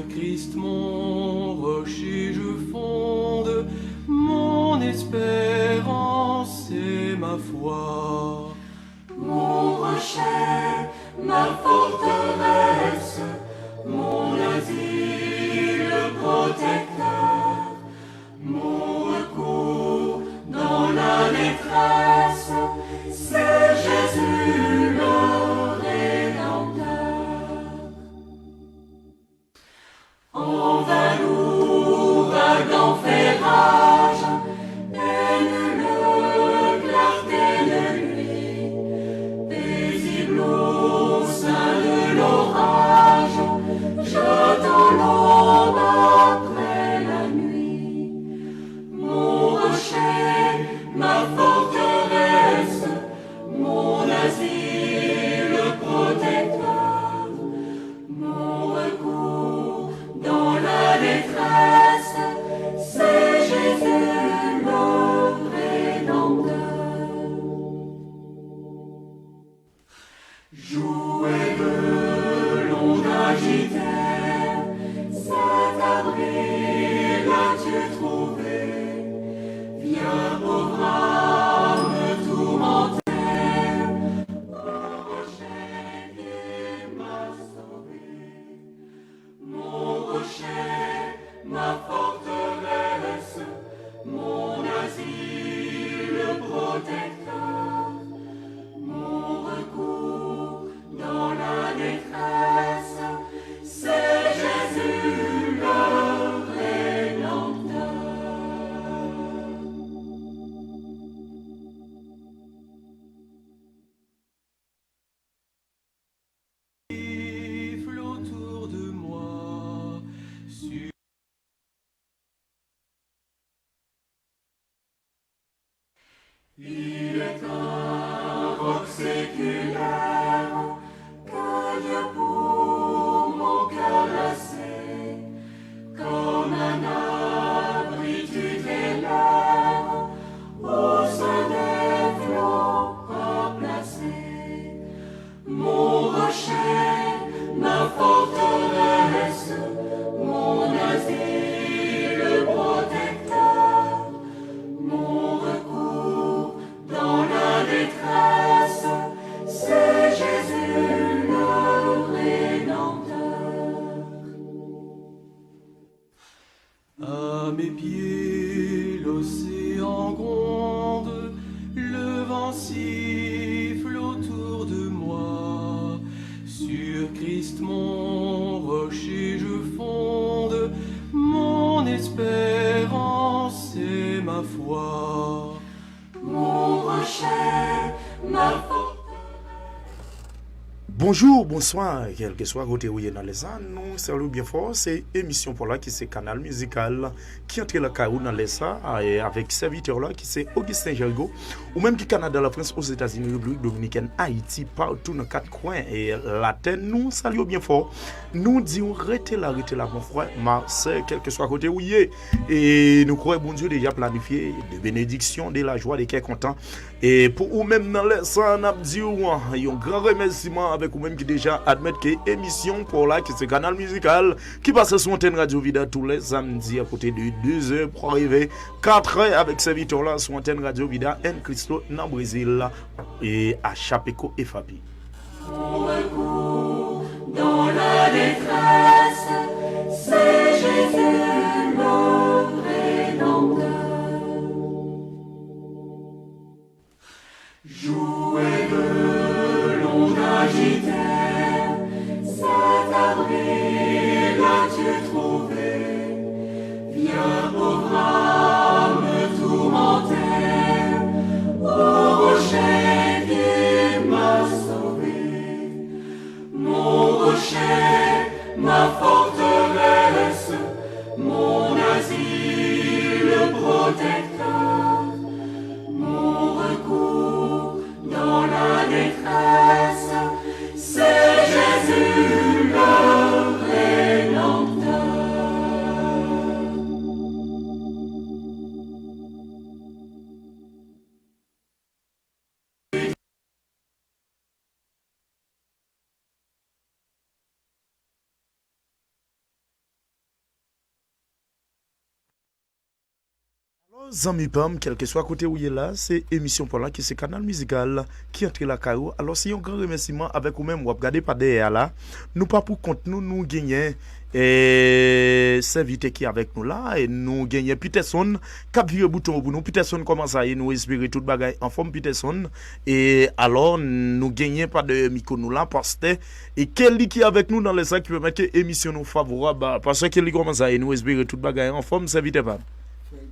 Christ mon rocher je fonde, mon espérance et ma foi. Mon rocher, ma forteresse, mon asile protecteur, mon recours dans la détresse, c'est Jésus le Rédempteur. En vain l'ouragan fait rage, et nulle clarté de nuit, paisible au sein de l'orage, jetant l'aube après la nuit. Mon rocher, ma forteresse, mon asile protecteur, mon recours dans la détresse, c'est Jésus le Rédempteur. Jouez de l'onde agitée, cet abri l'as-tu trouvé? Viens, pauvre âme tourmentée, au rocher qui m'a sauvé. Mon rocher, ma forteresse, mon asile protecteur, mon recours dans la détresse, c'est Jésus le Rédempteur. Siffle autour de moi, sur Il est un roc séculaire que Dieu pour mon cœur laissé, comme un abri tu t'élèves au sein des flots remplacés. Mon rocher, ma forteresse, mon asile protecteur, mon recours dans la détresse, c'est Jésus le Rédempteur. à mes pieds l'océan gronde, le vent siffle autour de moi. Sur Christ mon rocher je fonde, mon espérance et ma foi. Mon rocher, ma forteresse. Bonjour, bonsoir, quel que soit côté où il est dans les ans, nous saluons bien fort, c'est émission pour là qui c'est canal musical qui entre le caillou dans les ça avec serviteur là qui c'est Augustin Gelgo ou même qui Canada, la France, aux États-Unis, République Dominicaine, Haïti, partout dans quatre coins et la terre, nous saluons bien fort. Nous disons restez là mon frère, ma soeur, quel que soit côté où il est et nous croyons bon Dieu déjà planifié de bénédiction, de la joie, de qui est content et pour vous même dans les ça, nous disons un grand remerciement avec ou même qui déjà admettent que émission pour là qui c'est canal musical qui passe sur antenne Radio Vida tous les samedis à côté de 2h pour arriver 4h avec serviteur là sur antenne Radio Vida en Cristo dans Brésil et à Chapeco et Fabi. Mon recours dans la détresse, c'est Jésus le Rédempteur. Jouez de l'onde agitée, cet abri l'as-tu trouvé? Viens, pauvre âme tourmentée, au rocher qui m'a sauvé. Mon rocher, ma forteresse, mon asile protecteur, mon recours dans la détresse, c'est Zami Pam, quel que soit côté où il est là, c'est émission pour là qui c'est canal musical qui entre la caillou. Alors si un grand remerciement avec vous même, vous regardez pas derrière là, nous pas pour compte nous gagner et s'inviter qui avec nous là et nous gagner Peterson cap vieux bouton pour nous Peterson commence à nous espérer toute bagaille en forme Peterson et alors nous gagner pas de micro nous là parce que et Kelly qui est avec nous dans les sacs qui peut mettre émission nous favorable parce que Kelly commence à nous espérer toute bagaille en forme s'inviter pas.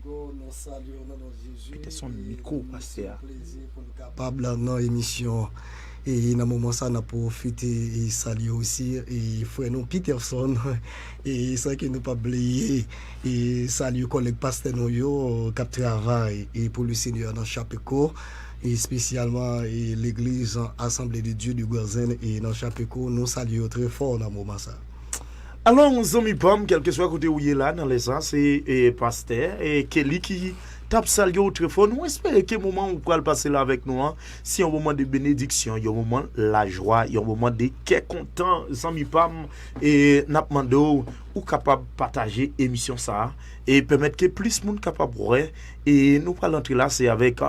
Nous saluons dans Jésus. C'était son micro, pasteur. Plaisir pour nous capables dans l'émission. Et dans le moment ça, on a profité et saluer aussi et frère nous Peterson et ça que nous pas oublier et saluer collègue pasteur nous yo qui travaille et pour le Seigneur dans Chapeco et spécialement et l'église Assemblée de Dieu du Gourzen et dans Chapeco nous saluons très fort dans le moment ça. Alors, on zami pam, quel que soit côté où il est là, dans les sens, c'est pasteur, et Kelly qui tape saluer au téléphone. Nous espérons que moment où pourra le passer là avec nous, hein, si un moment de bénédiction, il y a un moment de la joie, il y a un moment de qu'est content, zami pam, et n'a demandé ou capable de partager l'émission ça, et permettre que plus de monde capable de et nous pourrons rentrer là, c'est avec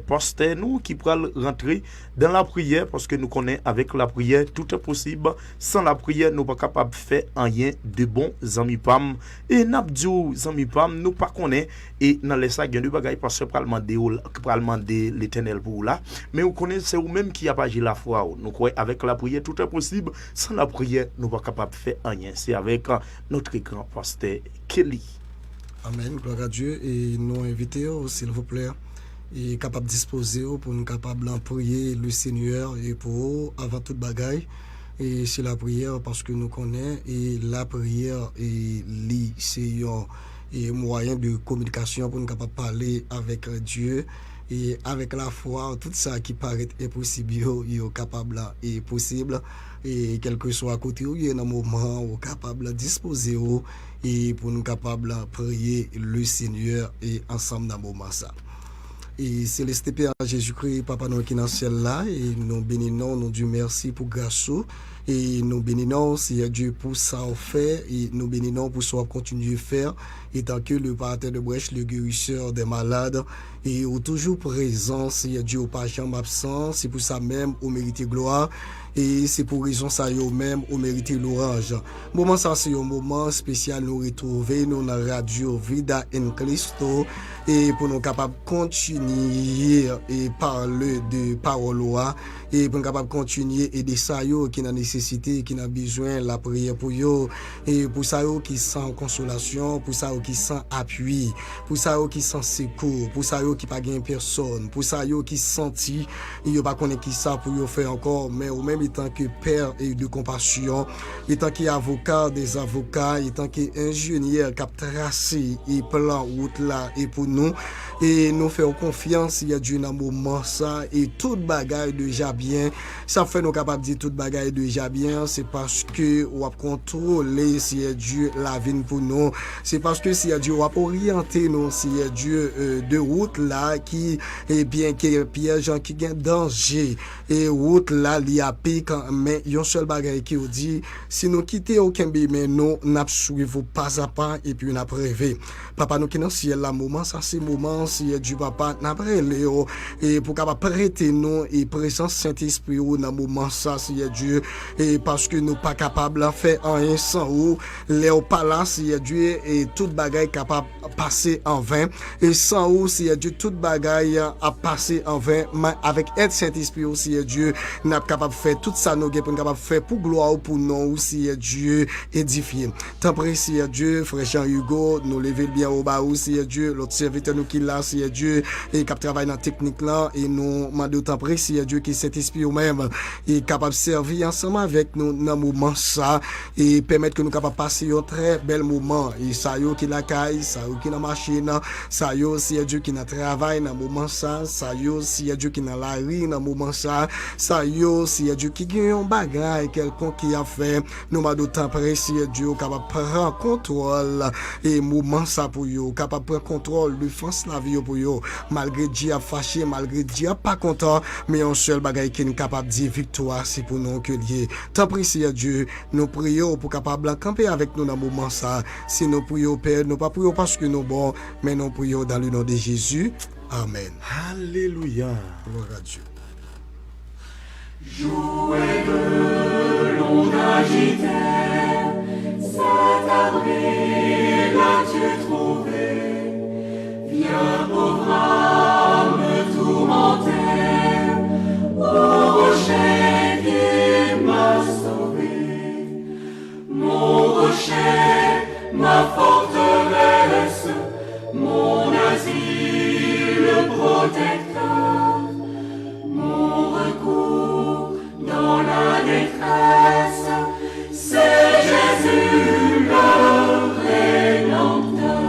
pasteur nous qui pourrons rentrer dans la prière, parce que nous connaissons avec la prière, tout est possible. Sans la prière, nous ne sommes pas capables de faire rien de bon, zami pam. Et n'abdou, zami pam, nous pas connaissons, et dans les sacs, il y a deux bagailles, parce que pour demander l'éternel pour là. Mais vous connaissez, c'est vous-même qui a agi la foi. Nous croyons avec la prière, tout est possible. Sans la prière, nous ne sommes pas capables de faire rien. C'est avec notre grand pasteur Kelly. Amen, gloire à Dieu. Et nous invitons, s'il vous plaît, et capable de disposer pour nous capables de prier le Seigneur et pour avant toute bagaille. Et c'est la prière parce que nous connaissons et la prière c'est un moyen de communication pour nous capables de parler avec Dieu. Et avec la foi, tout ça qui paraît impossible, il est capable et possible. Et quel que soit à côté où il y a un moment où capable de disposer et pour nous capable de prier le Seigneur et ensemble dans le moment ça. Et Céleste Père Jésus-Christ, Papa nous qui est dans le ciel là, et nous bénissons, nous Dieu merci pour grâce. Et nous bénissons, Seigneur Dieu, pour ça on fait, et nous bénissons pour ça on continue de faire, et tant que le parterre de brèche, le guérisseur des malades, et au toujours présent, Seigneur Dieu, au pas jamais absent, c'est pour ça même, au mérite gloire, et c'est pour raison ça, au même, au mérite l'orange. Moment ça, c'est un moment spécial, nous retrouver, nous dans la radio Vida en Christo, et pour nous capables de continuer et parler de parole, et pour nous capables de continuer et de ça, qui n'a nécessité, qui n'a besoin la prière pour eux, et pour ça qui sent consolation, pour ça qui sent appui, pour ça qui sent secours, pour ça qui pas gain personne, pour ça qui senti, il pas connaît qui ça pour yo faire encore, mais au même temps que père et de compassion, étant qu'avocat des avocats, étant qu'ingénieur qui a tracé et plan route là et pour nous et nous faisons confiance, il y a Dieu dans moment ça et toute bagaille déjà bien, ça fait nous capable de dire toute bagaille déjà bien, c'est parce que on a contrôlé si Dieu la vie pour nous, c'est parce que si Dieu a orienté nous, si Dieu de route là qui est bien que piège qui gain danger et route là li a pique mais yon seul bagaille qui dit si nous quitter aucun mais nous n'a suivre pas à pas et puis n'a rêvé papa nous qui dans ciel là moment ça c'est moment si Dieu papa n'a Léo et pour capable prêter nous et présence Saint-Esprit dans moment ça si Dieu et parce que nous pas capable de faire rien sans ou Léo pas là si Dieu et toute bagaille capable passer en vain et sans ou si Dieu toute bagaille a passé en vain mais avec aide Saint-Esprit aussi Dieu n'a capable faire tout ça nous pour capable faire pour gloire ou pour nous aussi Dieu édifié tant précis Dieu frère Jean Hugo nous lever bien au bas aussi Dieu l'autre serviteur nous qui là si Dieu et qui travaille dans technique là et nous mandons tant précis Dieu qui Saint-Esprit même est capable de servir ensemble avec nous dans moment ça et permettre que nous capable passer un très bel moment et ça yo qui la caille ça yo qui la machine ça yo si Dieu qui na travail dans moment ça ça yo si Dieu qui dans la rue dans moment ça ça yo si Dieu Dieu, qui gagne un bagage, quelqu'un qui a fait, nous m'a d'autant précieux Dieu, capable prendre contrôle et moment ça pour yo, capable prendre contrôle de France la vie pour yo, malgré Dieu a fâché, malgré Dieu a pas content, mais un seul bagage qui est capable de dire victoire, c'est pour nous que lié. Tant précieux Dieu, nous prions pour capable camper avec nous dans moment ça. Si nous prions Père, nous pas prions parce que nous bons, mais nous prions dans le nom de Jésus. Amen. Alléluia. Gloire à Dieu. Jouez de l'onde agitée, cet avril as-tu trouvé? Viens pauvre âme tourmentée, au rocher qui m'a sauvé. Mon rocher, ma forteresse, mon asile protecteur, mon recours dans la détresse, c'est Jésus le Rédempteur.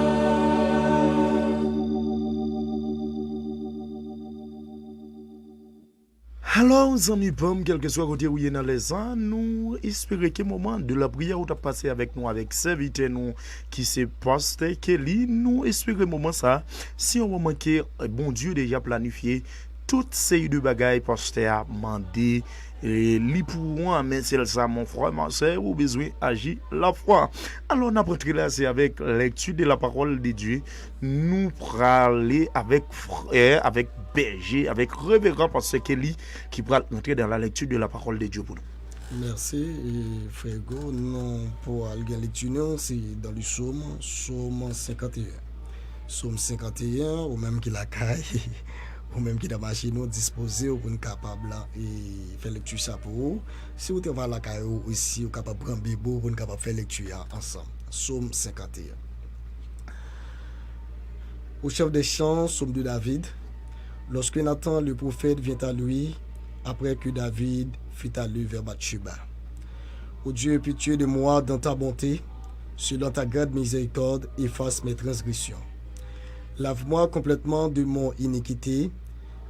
Alors, amis Pomme, quel que soit côté où il est dans les ans, nous espérons que le moment de la prière où tu as passé avec nous, avec serviteur nous, qui s'est posté, Kelly, nous espérons le moment ça, si on va manquer, bon Dieu déjà planifié, toutes ces deux bagailles posté à demander, et li pour moi, mais c'est ça, mon frère, ma soeur, ou besoin d'agir la foi. Alors, on a pris là, c'est avec lecture de la parole de Dieu, nous parler avec frère, avec berger, avec révérend pasteur Kelly, qui va entrer dans la lecture de la parole de Dieu pour nous. Merci, et frère Go, non, pour la lecture, c'est dans le psaume 51. Psaume 51, ou même qui la caille, ou même qui la machine disposée pour être capable et faire lecture ça pour vous. Si vous avez la caille aussi, vous êtes capable de prendre Bible pour être capable de faire lecture ensemble. Psaume 51. Au chef des chants, psaume de David. Lorsque Nathan le prophète vient à lui, après que David fut allé vers Bathsheba. Ô Dieu, pitié de moi dans ta bonté, selon ta grande miséricorde, efface mes transgressions. Lave-moi complètement de mon iniquité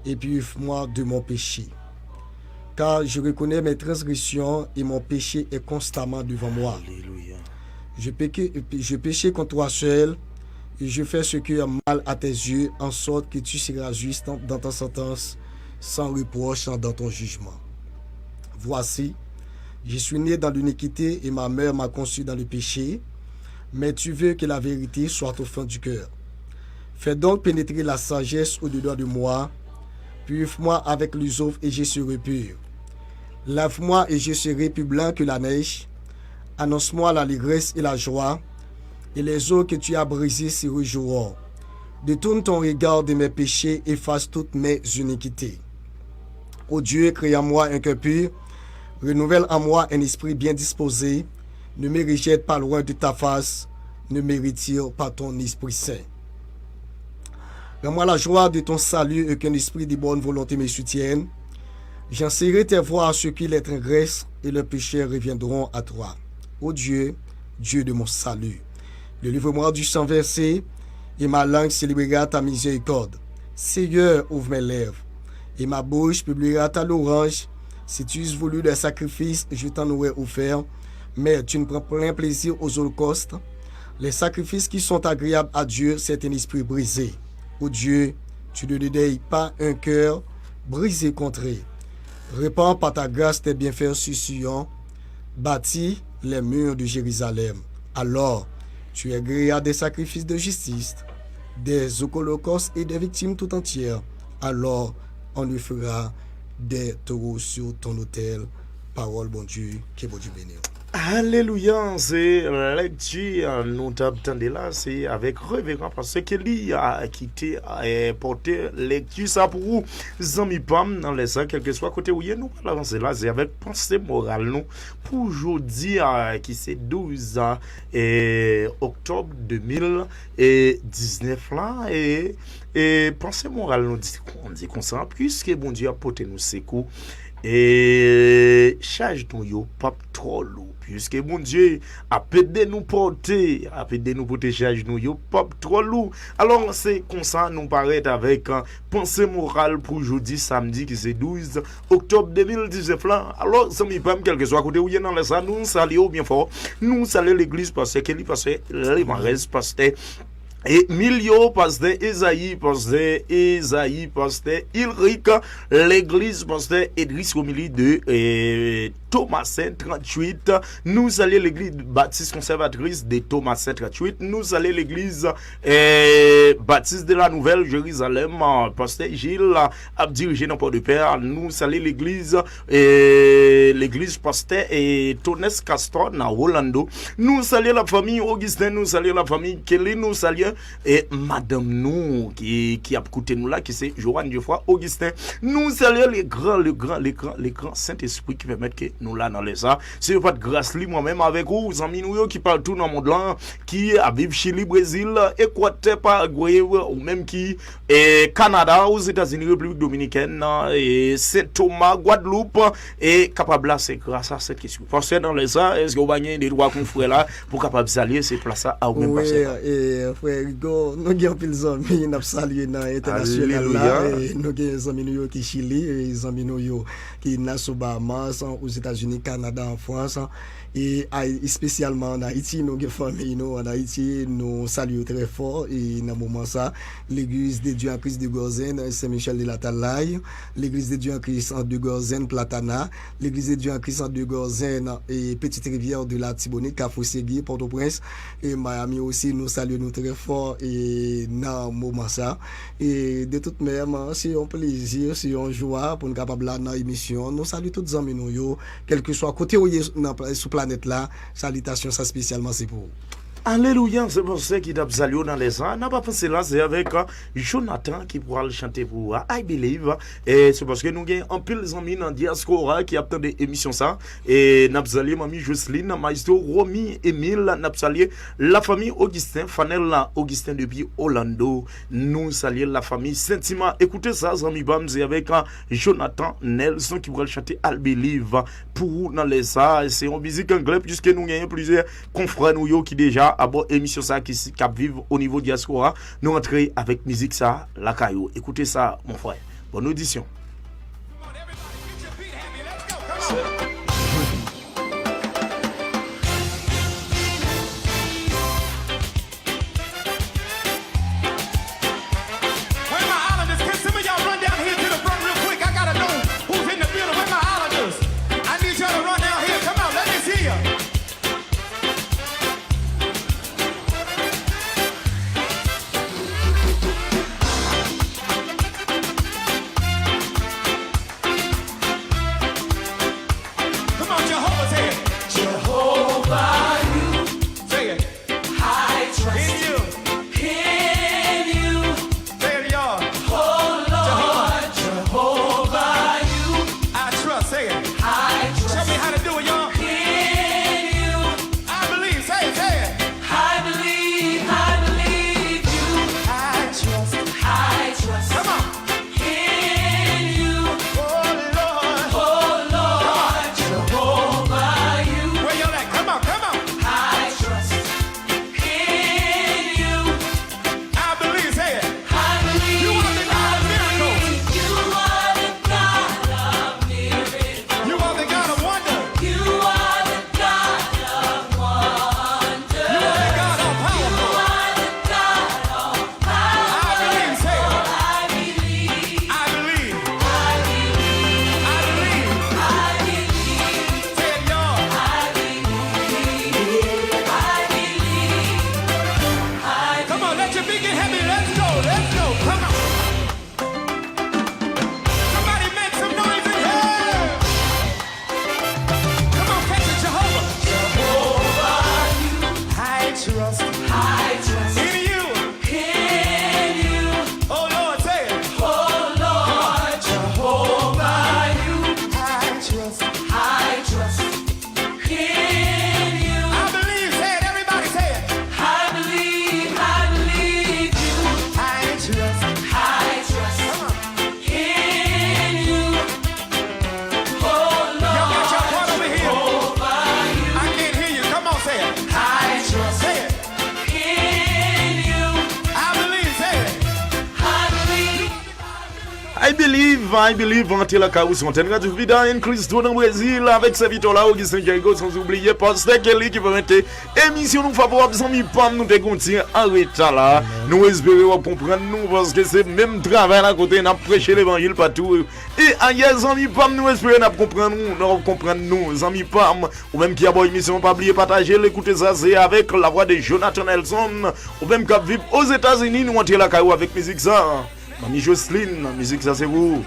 et purifie-moi de mon péché. Car je reconnais mes transgressions et mon péché est constamment devant moi. Alléluia. Je péchais contre toi seul et je fais ce qui est mal à tes yeux, en sorte que tu seras juste dans ta sentence, sans reproche dans ton jugement. Voici, je suis né dans l'iniquité et ma mère m'a conçu dans le péché, mais tu veux que la vérité soit au fond du cœur. Fais donc pénétrer la sagesse au-dedans de moi, purifie-moi avec l'hysope et je serai pur. Lave-moi et je serai plus blanc que la neige. Annonce-moi l'allégresse et la joie, et les eaux que tu as brisées se réjouiront. Détourne ton regard de mes péchés, efface toutes mes iniquités. Ô Dieu, crée en moi un cœur pur, renouvelle en moi un esprit bien disposé, ne me rejette pas loin de ta face, ne me retire pas ton esprit saint. Rends-moi la joie de ton salut et qu'un esprit de bonne volonté me soutienne. J'enseignerai tes voies à ceux qui les transgressent et leurs péchés reviendront à toi. Ô Dieu, Dieu de mon salut, délivre-moi du sang versé et ma langue célébrera ta miséricorde. Seigneur, ouvre mes lèvres et ma bouche publiera ta louange. Si tu eusses voulu des sacrifices, je t'en aurais offert, mais tu ne prends plein plaisir aux holocaustes. Les sacrifices qui sont agréables à Dieu, c'est un esprit brisé. Ô Dieu, tu ne dédaignes pas un cœur brisé contré. Répands par ta grâce tes bienfaits sur Sion, bâtis les murs de Jérusalem. Alors, tu es gré à des sacrifices de justice, des holocaustes et des victimes tout entières. Alors, on lui fera des taureaux sur ton autel. Parole, bon Dieu, que bon Dieu bénisse. Alléluia, c'est lecture, nous t'attendons là, c'est avec révérend parce qu'il a quitté et porté lecture ça pour vous, amis Pam, dans les ans, quel que soit côté où il nous avancer là, c'est avec pensée morale nous, pour aujourd'hui, qui c'est 12 octobre 2019 là, et pensée morale nous dit qu'on s'en puisque bon Dieu a porté nous ses coups. et charge nous yo pas trop lourd puisque mon Dieu a pédé nous porter charge nous yo pas trop lourd. Alors c'est comme ça nous paraît avec pensée morale pour jeudi samedi qui c'est 12 octobre 2019 là. Alors ça me pas quelque soit côté où y dans les ça nous saluons bien fort, nous saluons l'église parce que les marais pasteur et Milio, pasteur Esaïe, pasteur Ilric, l'église pasteur Idriss Romili de Thomasin 38. Nous allons l'église baptiste conservatrice de Thomasin 38. Nous allons l'église baptiste de la Nouvelle Jérusalem, pasteur Gilles a dirigé dans Port-de-Paix. Nous allons l'église pasteur et Tonès Castor à Orlando. Nous saluons la famille Augustin, nous saluons la famille Kelly, nous saluons et madame nous qui a écouté nous là qui c'est Joanne Geoffroy Augustin. Nous saluons les grands Saint-Esprit qui permettent que nous là dans les ça. C'est pas de grâce li moi-même avec vous amis nous qui parlent tout dans le monde là, qui à vivre Chili, Brésil, Équateur, Paraguay ou même qui Canada, aux États-Unis, République Dominicaine et Saint-Thomas, Guadeloupe et capable là c'est grâce à cette question. Parce que dans les ça, est-ce que vous avez des droits qu'on ferait là pour capable saluer ces places à ou même passer. Et frère Rigo, nous avons pile amis n'a salué dans international là et nous avons amis qui Chili et amis nous qui na sous Bahamas, aux États-Unis, Canada, en France et spécialement en Haïti, nous avons famille en Haïti, nous saluons très fort et dans moment ça, l'église de Dieu en Christ de Gorzen, Saint-Michel de la Talaye, l'église de Dieu en Christ de Gorzen, Platana, l'église de Dieu en Christ de Gorzen et Petite Rivière de la Tibonite, Cafou-Segui, Port-au-Prince et Miami aussi, nous saluons nous très fort et dans moment ça et de toute manière, c'est un plaisir, c'est une joie pour nous capable là dans l'émission, nous saluons tous les amis nous, quel que soit côté où sur planète là, salutations ça spécialement c'est pour vous. Alléluia, c'est pour ça qu'il a salué dans les ans. N'a pas pensé là, c'est avec Jonathan qui pourra le chanter pour vous. I believe. Et c'est parce que nous avons un peu les amis dans Diaspora qui attendent des émissions ça. Et n'a pas salué mamie Jocelyne, maestro Romy, Emile, n'a pas salué la famille Augustin, Fanel, Augustin depuis Orlando. Nous saluons la famille Saint-Ima. Écoutez ça, amis Bam, c'est avec Jonathan Nelson qui pourra le chanter I believe pour vous dans les ans. C'est en musique anglaise puisque nous avons plusieurs confrères nous qui déjà à bon émission ça qui vivent au niveau diaspora, nous entrer avec musique ça la caillou. Écoutez ça mon frère. Bonne audition. Islanders, I believe, entre la carouse, on t'en radio vida en Cristo dans le Brésil, avec sa victoire là, Augustin Jericho, sans oublier, Pasteur Kelly qui va mettre émission nous favorable, sans mi pam, nous te continuer en retard là. Nous espérons comprendre nous, parce que c'est même travail à côté, nous prêcher l'évangile partout. Et ailleurs, sans mi pam, nous espérons nous comprendre nous, sans mi pam, ou même qui a bonne émission, pas oublier partager, l'écouter ça, c'est avec la voix de Jonathan Nelson, ou même qui vivre aux États-Unis, nous entrer la carouse avec musique ça. Mamie Jocelyne, la musique ça c'est vous.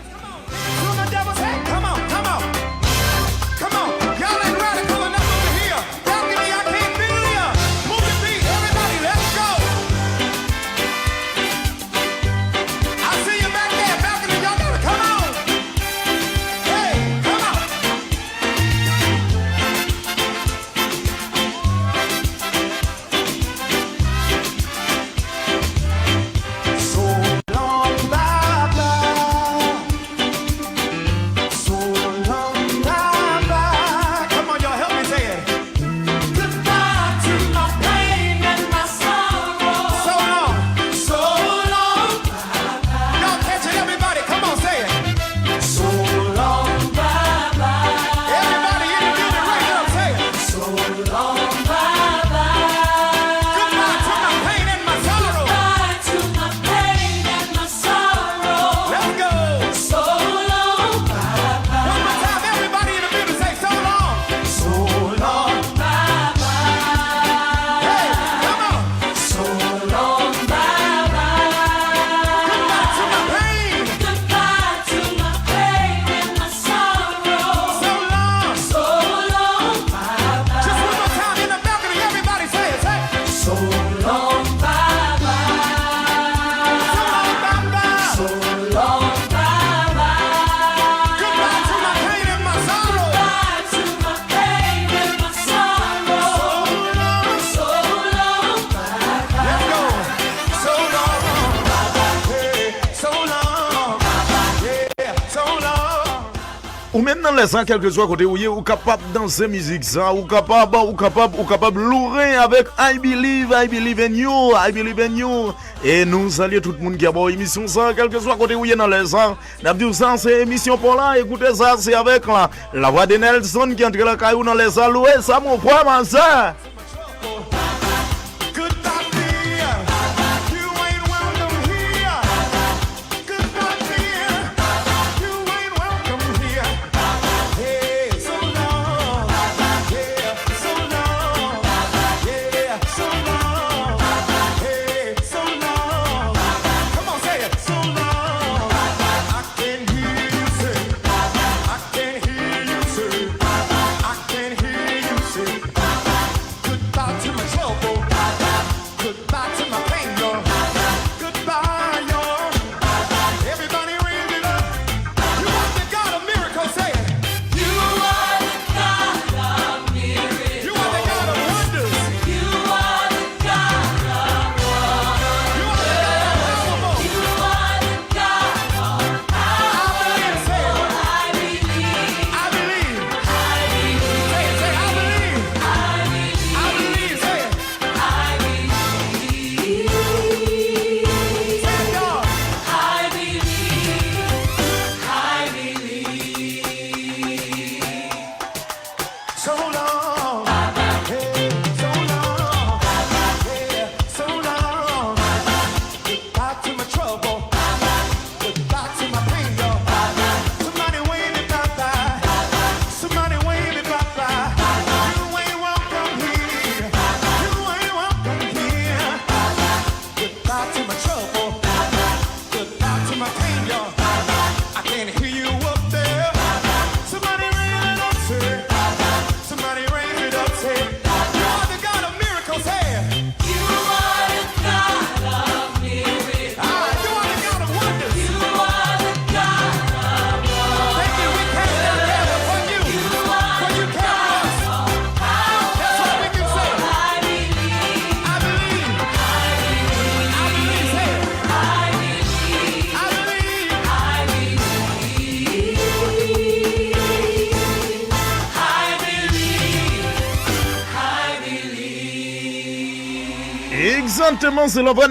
Ou même dans les gens, quel que soit côté où vous capable de danser musique ça, ou capable louer avec I believe in you, I believe in you. Et nous saluons tout le monde qui a bon émission ça, quel que soit côté où dans les gens. D'abord ça c'est émission pour là, écoutez ça c'est avec la voix de Nelson qui entre la caillou dans les salles, louer ça mon frère ma soeur. Somebody Exactement, c'est le vrai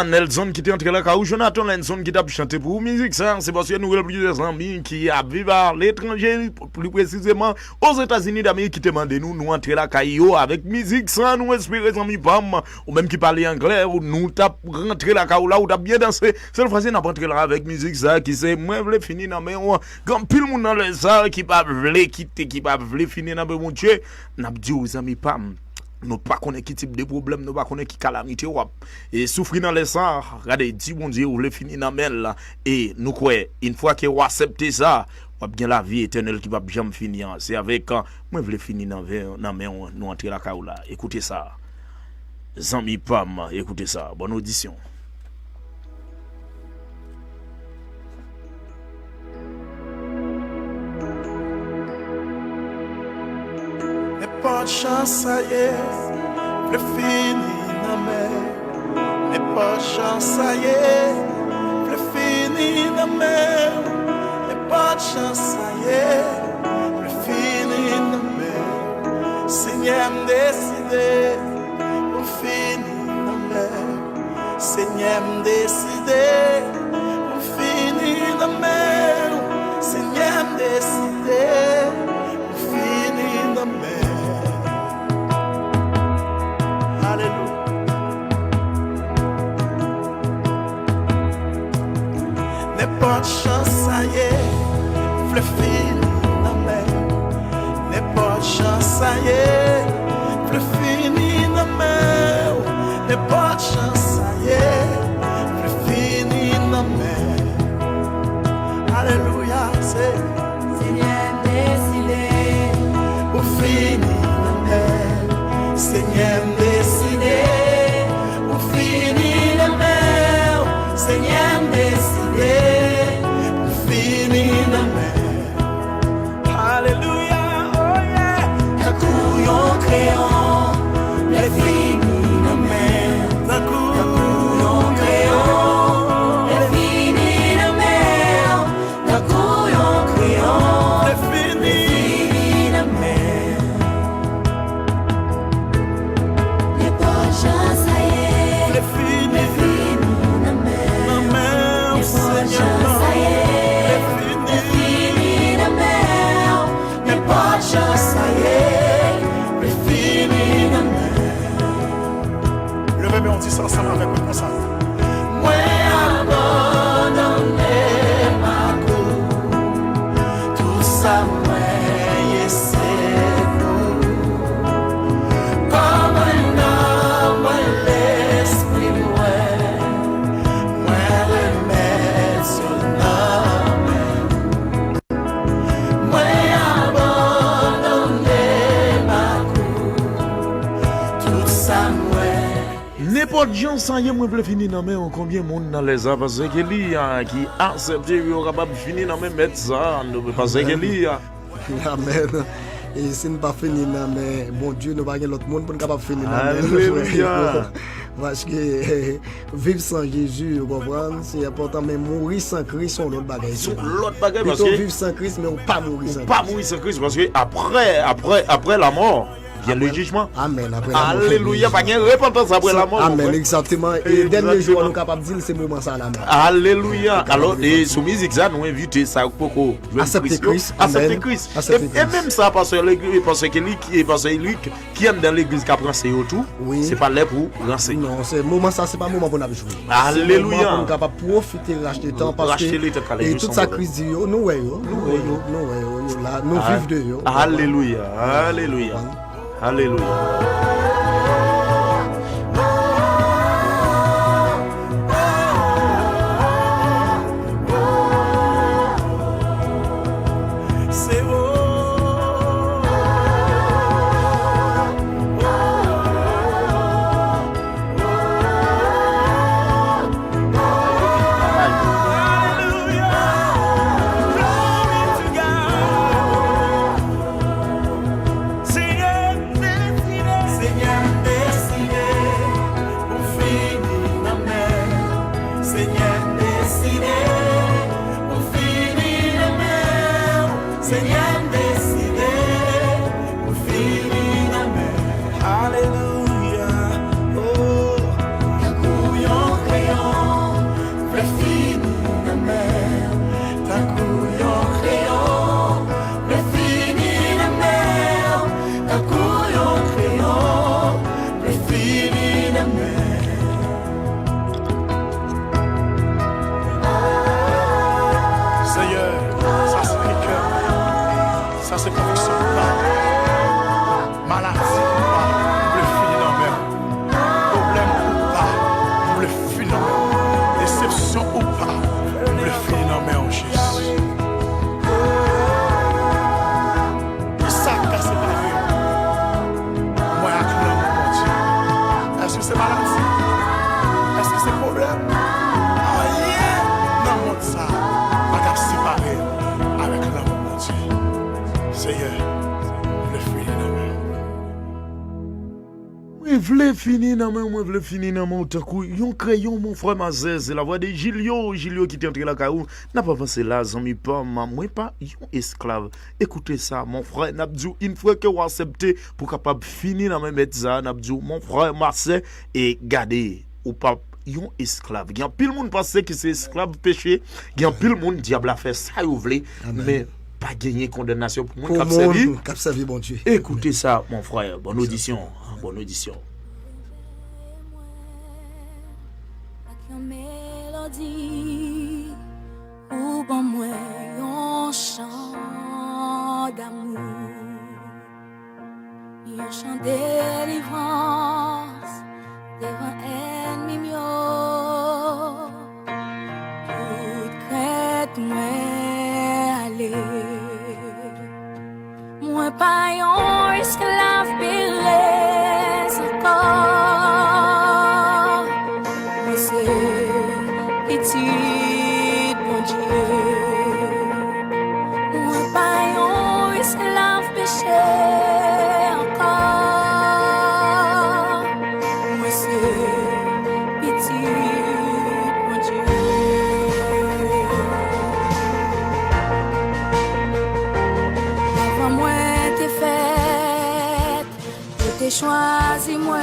Nelson qui était entré là, car Jonathan Nelson qui t'a chanté pour musique, ça, c'est parce que nous avons plusieurs amis qui vivent à l'étranger, plus précisément aux États-Unis d'Amérique, qui demandent nous entrer là, caillou avec musique, ça, nous espérons, amis, pam, ou même qui parlent anglais, ou nous t'a rentré là, car là, ou t'as bien dansé, c'est le français, n'a pas entré là avec musique, ça, qui c'est, moi, je finir dans mes, quand pile moun dans les salles, qui pas voulu quitter, qui pas voulu finir dans mes, mon Dieu, n'a dit aux amis, pam, nous pas connaître qui type de problème, nous pas connaître qui calamité et souffrir dans les sangs, regardez, dis mon Dieu, vous voulez finir dans mel là et nous quoi, une fois que vous acceptez ça, vous bien la vie éternelle qui va jamais finir. C'est avec moi voulais finir dans mais nous entrer la caoula. Écoutez ça. Zami Pam, écoutez ça. Bonne audition. Pas de chance, ça y est, le fini na mer. Mais pas de chance, ça y est, le fini na mer. Mais pas de chance, ça y est, le fini na mer. Seigneur me décidé, le fini na mer. Seigneur me décidé, le fini na mer. Seigneur me décidé, le fini na mer. Pas de chance, ça y est, le fini na mer. N'est pas de chance, ça y est, le fini na mer. N'est pas de chance, ça y est, le fini na mer. Alléluia, c'est Seigneur décidé, au fini na mer. Seigneur décidé, au fini na mer. Seigneur décidé. Alléluia, oh yeah. Kakouyon créon, les finis de mer. Kakouyon créon, les finis de mer. Kakouyon créon, les finis de mer. les poches ça y est, Les finis de mer, de mer, Seigneur. ça y est, Les finis de mer, les poches, ça y est, les finis de mer. Levez-moi, on dit ça ensemble avec moi, ça. Moi, abandonné ma cour, tout ça, moi, et c'est tout. Comme un homme, l'esprit, moi, remettre sur l'homme. Moi, abandonné ma cour, tout ça, moi. N'importe gens sans y moi finir dans mais combien monde dans les arbres parce que li qui accepte yo capable finir dans même mettre ça parce que li Amen. Et si nous pas fini mais bon Dieu nous pas l'autre monde pour capable finir Alléluia. parce que vivre sans Jésus, vous comprenez, c'est important mais mourir sans Christ on l'autre bagaille. L'autre bagage parce Plutôt que vivre sans Christ mais on pas mourir sans pas mourir sans Christ parce que après la mort vient le jugement. Amen. Après la mort. Alléluia, pas de repentance après la mort. Amen, exactement. Et dernier jour, nous sommes capables de dire c'est moment ça la mort. Alléluia. Alors, et sous musique, ça, nous invitons ça pour accepter Christ. Accepter Christ. Et même ça, parce que lui qui aime dans l'église qui apprend c'est tout, c'est pas là pour renseigner. Non, c'est moment ça, c'est pas moment pour nous jouer. Alléluia. On sommes capables de profiter, racheter temps parce que et toute sa crise, nous voyons, là, nous vivons de eux. Alléluia. Alléluia. Alléluia. C'est beau. Seigneur, vle fini nan men, moi vle fini nan men tout coup. Yon crayon mon frère Mazé, c'est la voix de Gilio qui est entré la caou. N'a pas pensé là, zami pas, moi pas yon esclave. Écoutez ça, mon frère, n'a dit une fois que vous acceptez pour capable finir dans même ça, n'a dit mon frère Marcel et gardez ou pas yon esclave. Il y a pile monde pense que c'est esclave péché, il y a pile monde diable a fait ça ou vle, mais pas gagner condamnation pour mon cap servi bon Dieu. Écoutez ça mon frère, bonne audition, bonne audition. Mélodie ou bon moi un chant d'amour, un chant de délivrance devant ennemi mio, toute crête moi aller, moi pas un esclave pérez encore, moi c'est petit bon Dieu, moi pas un esclave péché encore, moi c'est petit bon Dieu. Avant moi t'es faite, je t'ai choisi moi.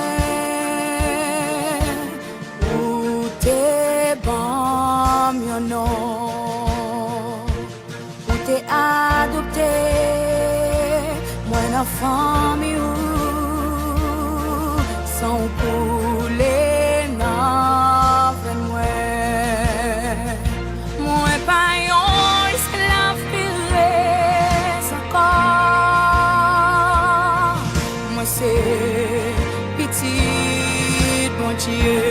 Non, où t'es adopté, moi la famille sans couler n'a moi pas un esclave pérez encore, moi c'est petit bon Dieu.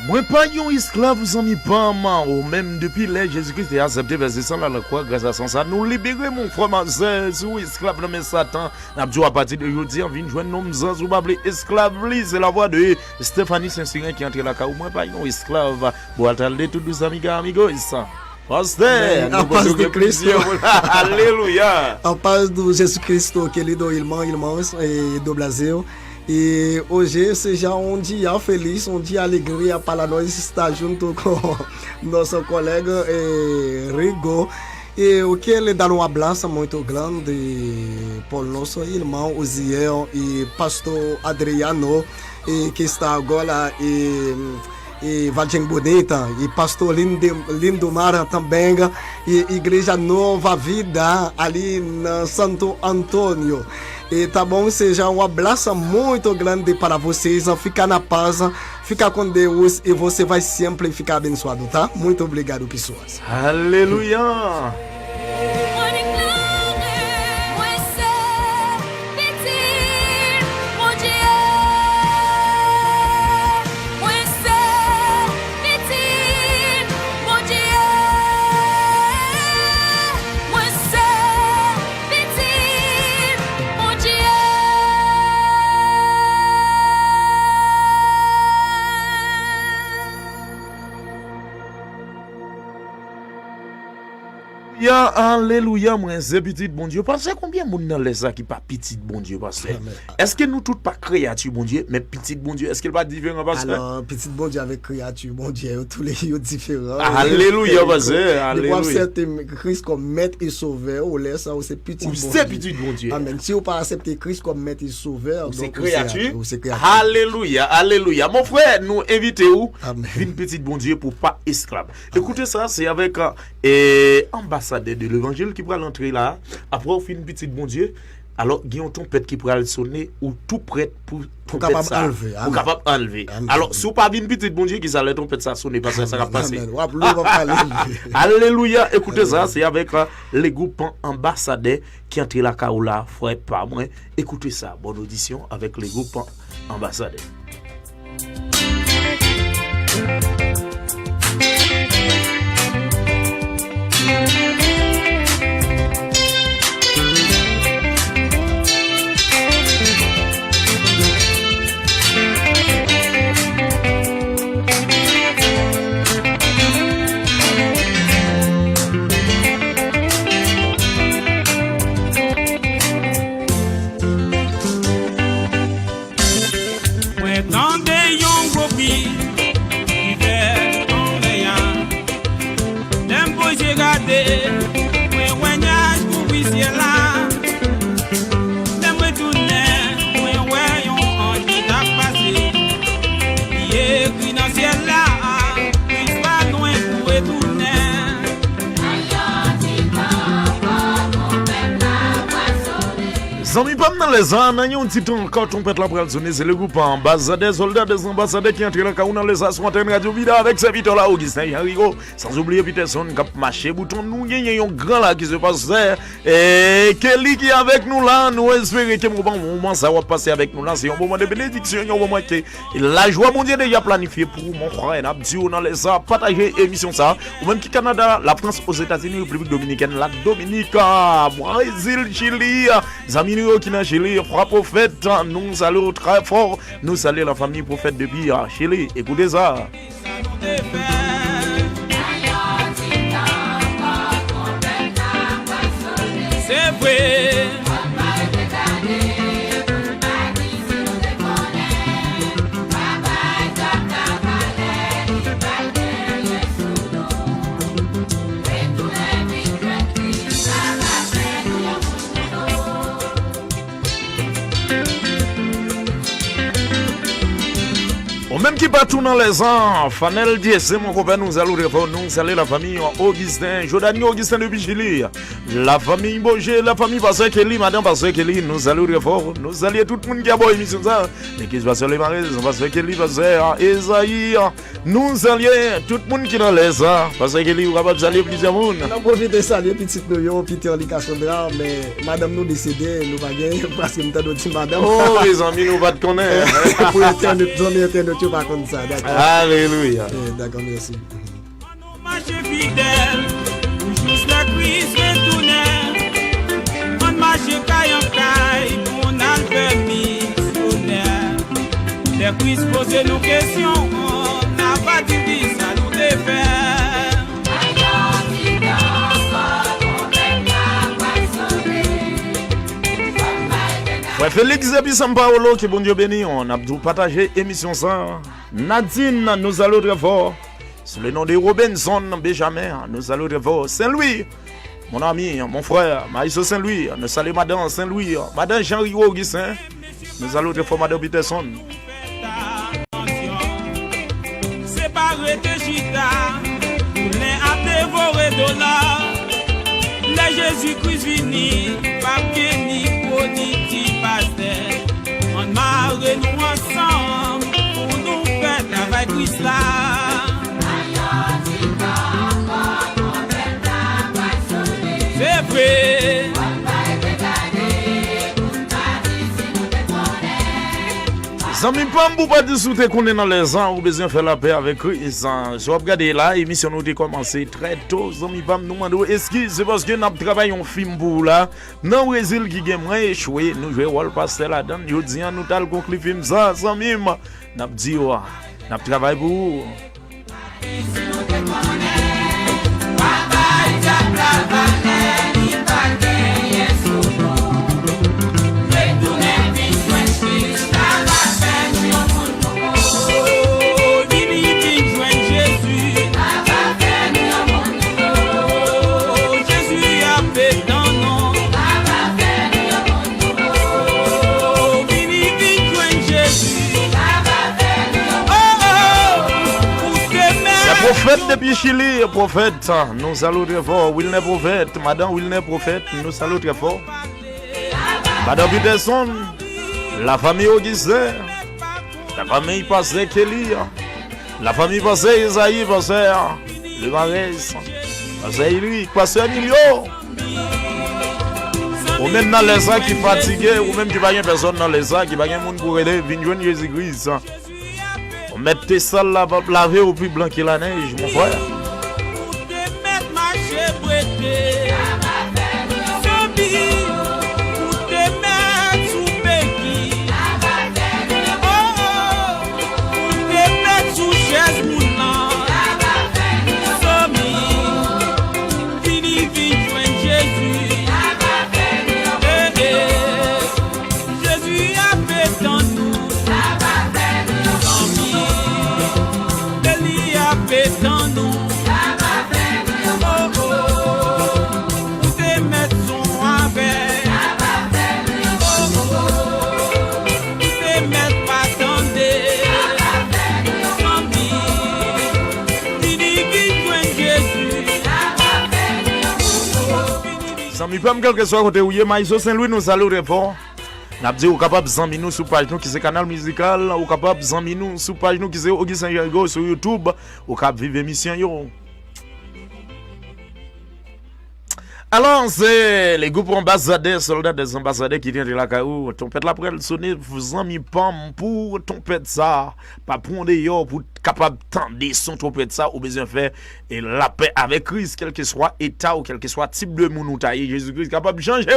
Moi pas yon esclave vous en mis pas ou même depuis là Jésus-Christ a accepté verset 100 là la croix grâce à son sang nous libérer mon frère Marcel sous esclave dans Satan n'a dit à partir de aujourd'hui on vient joindre nos ans ou pas esclave c'est la voix de Stéphanie Saint-Cyrin qui entre la caou moi pas yon esclave pour attendre tout douce amigo ça Pasteur, en paz de Cristo. Alléluia. En paz do Jesus Cristo, querido irmão, irmãos do Brasil. E hoje seja um dia feliz, um dia alegria para nós estar junto com nosso colega Rigo. E eu quero dar um abraço muito grande para o nosso irmão Uziel e pastor Adriano, que está agora e Vargem Bonita, e pastor Lindomar também, e Igreja Nova Vida ali na Santo Antônio. E tá bom, seja um abraço muito grande para vocês, fica na paz, fica com Deus e você vai sempre ficar abençoado, tá? Muito obrigado, pessoas. Aleluia! Alléluia, moi, c'est petit bon Dieu. Parce que combien de monde dans les qui pas petit bon Dieu, parce que est-ce que nous tous pas créatures bon Dieu, mais petit bon Dieu, est-ce qu'il pas différent parce que alors petit bon Dieu avec créature bon Dieu, tous les sont différents. Alléluia, parce que alléluia. Vous accepter Christ comme maître et sauveur, ou laisse ça c'est petit bon Dieu. C'est petit bon Dieu. Amen. Si vous pas accepter Christ comme maître et sauveur, donc c'est créature. Alléluia, alléluia. Mon frère, nous invitons une petite bon Dieu pour pas esclave. Écoutez ça, c'est avec ambassade ambassadeur de l'évangile qui pourra l'entrer là. Après, on fait une petite bon Dieu. Alors, il y a une tempête qui pourra le sonner ou tout prêt pour capable enlever. Pour capable enlever. Alors, si vous pas une petite bon Dieu qui s'allait tempête ça sonner parce que ça va passer. Alléluia. Écoutez ça, c'est avec les groupes ambassadeurs qui entrent la Kaoula, frère pas moins. Écoutez ça, bonne audition avec les groupes ambassadeurs. Zami pam dans les ans, on un petit ton quand on pète la bras sonner, c'est le groupe ambassadeurs, soldats des ambassadeurs qui entrent là quand on les assoirs radio vida avec serviteur là Augustin Jarigo, sans oublier Peterson qui a marché bouton nous il y a un grand là qui se passe et Kelly qui est avec nous là, nous espérons que moment ça va passer avec nous là, c'est un moment de bénédiction, un moment que la joie mondiale déjà planifiée pour mon frère Abdio dans les ça partager émission ça, ou même qui Canada, la France aux États-Unis, République dominicaine, la Dominique, Brésil, Chili, Zami qui n'a Chili, frère prophète, nous saluons très fort, nous saluons la famille prophète depuis Chili. Écoutez ça. C'est vrai. Même qui pas tout dans les ans, Fanel dit, c'est mon copain, nous allons saluer la famille Augustin, Jordani Augustin de Bichili, la famille Boger, la famille Pasteur Kelly, madame Pasteur Kelly, nous allons fort, nous saluons tout le monde qui a beau émission ça, et qui se passe sur les marais, Pasteur Kelly, Pasteur Esaïe, nous saluons tout le monde qui dans les ans, Pasteur Kelly, vous capable de saluer plusieurs monde. On profite de saluer petite Noyo, Peter Cassandra, mais madame nous décédée, nous pas gagner parce que nous t'avons dit madame. Oh les amis, nous pas te connaître. Pour internet, pas comme ça, d'accord. Alléluia. D'accord, merci. Marche fidèle, juste la cuisse retournée. On marche caille en caille, on a le permis missionnaire. Les cuisses posent nos questions, on n'a pas dit ça nous défait. Ouais, Félix Zebi Sampaolo, que bon Dieu béni, on a dû partager l'émission ça. Nadine, nous allons très fort. Sous le nom de Robinson Benjamin, nous allons très fort. Saint-Louis, mon ami, mon frère, Maïso Saint-Louis, nous saluons Madame Saint-Louis, Madame Jean-Rigo Augustin, nous allons très fort Madame Peterson. Séparé de Chita, poulet à dévorer dollars. Les Jésus-Christ vini, papier ni boniti pasteur. On marre nous ensemble pour nous faire travail Christ là. C'est vrai. Zami Pambou pas de soute qu'on est dans les ans, ou besoin faire la paix avec eux. Je vais regarder là, l'émission nous a commencé très tôt. Zami Pam nous demande excuse, c'est parce que nous travaillons un film pour là. Dans le Brésil qui a moins échoué, nous jouons rôle pasteur là-dedans. Nous disons, nous allons conclure le film ça, Zami. Nous dit, nous travaillons pour vous. Prophète depuis Chili, prophète, nous saluons très fort. Wilner prophète, madame Wilner prophète, nous saluons très fort. Madame Peterson, la famille Augustin, la famille passée Kelly, la famille passée Isaïe, passée le Marès, passée lui, passée Emilio. Ou même dans les sacs qui fatigués, ou même qui va y avoir personne dans les sacs, qui va y avoir monde pour aider, venir joindre Jésus-Christ. On met tes salles là, pour laver au plus blanc que la neige, mon frère. Mi pam quelque soit côté ouye Maïso Saint-Louis nous saluons très fort. N'a dit ou capable zanmi nous sur page nous qui c'est canal musical, ou capable zanmi nous sur page nous qui c'est Augustin Gergo sur YouTube, ou capable vivre émission yo. Alors, c'est les groupes ambassadeurs, soldats des ambassadeurs qui viennent de la Caillou. Ton pète la prenne sonner, vous en mis pam pour ton pète ça. Pas prendre yo pour capable tendre son ton pète ça, ou besoin faire et la paix avec Christ, quel que soit état ou quel que soit type de monde ou taille. Jésus-Christ capable de changer.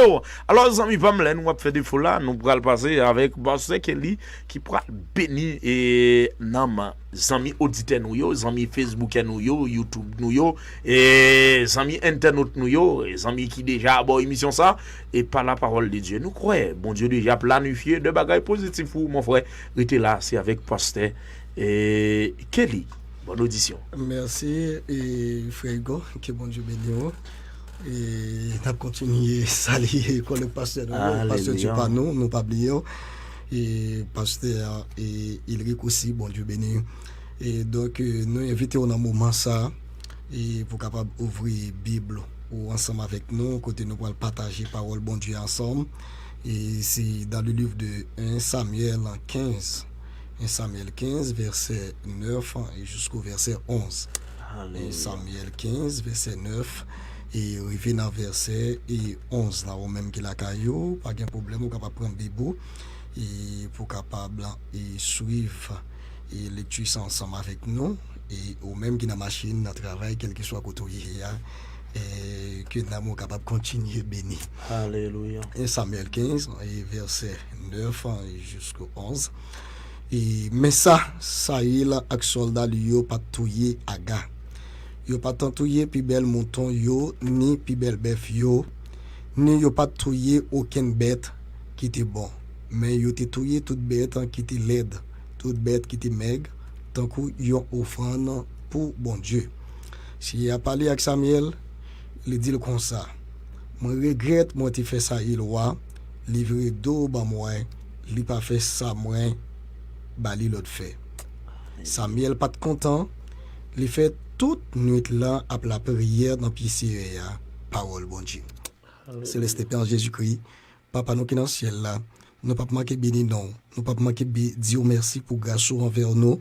Alors, les amis, pam là, nous va faire des fous là, nous pourrons le passer avec Bosse Kelly qui pourra bénir et nam. Zami auditeurs nous yo, zami Facebook nous yo, YouTube nous yo, et zami internet nous yo, et zami qui déjà bon émission ça et par la parole de Dieu. Nous croyons, bon Dieu déjà planifié de bagages positifs pour mon frère. Restez là, c'est avec pasteur et Kelly. Bonne audition. Merci et frère Hugo, que bon Dieu bénisse. Et n'a continué saluer comme le pasteur tu pas nous pas oublier. Et pasteur et il aussi bon Dieu béni et donc nous invitons dans moment ça et pour capable ouvrir Bible ou ensemble avec nous côté nous pour partager parole bon Dieu ensemble et c'est dans le livre de 1 Samuel 15 verset 9 et jusqu'au verset 11. 1 Samuel 15 verset 9 et revient dans verset 11 là ou même qui la caillou pas de problème ou capable prendre Bible et pour capable et suivre et lecture ensemble avec nous et ou même qui dans machine dans travail quel que soit côté et que nous sommes capables de continuer béni. Alléluia. Et Samuel 15 et verset 9 jusqu'au 11 et mais ça il ak soldat yo pas touyer aga yo pas tant touyer puis bel mouton yo ni puis bel bœuf yo ni yo pas touyer aucune bête qui était bon. Mais yo te touye toute bête qui te laide, toute bête qui te maigre, tant que yon offrande pour bon Dieu. Si il a parlé avec Samuel, il dit comme ça. Moi regrette moi te fait ça il roi, livrer d'eau ba moi, il pas fait ça moi, ba li l'autre fait. Samuel pas content, il fait toute nuit là après la prière dans piscine parole bon Dieu. Céleste Père Jésus-Christ, papa nous qui dans le ciel là. Nous ne pouvons pas manquer béni non. Nous ne pouvons pas manquer dire merci pour grâce envers nous.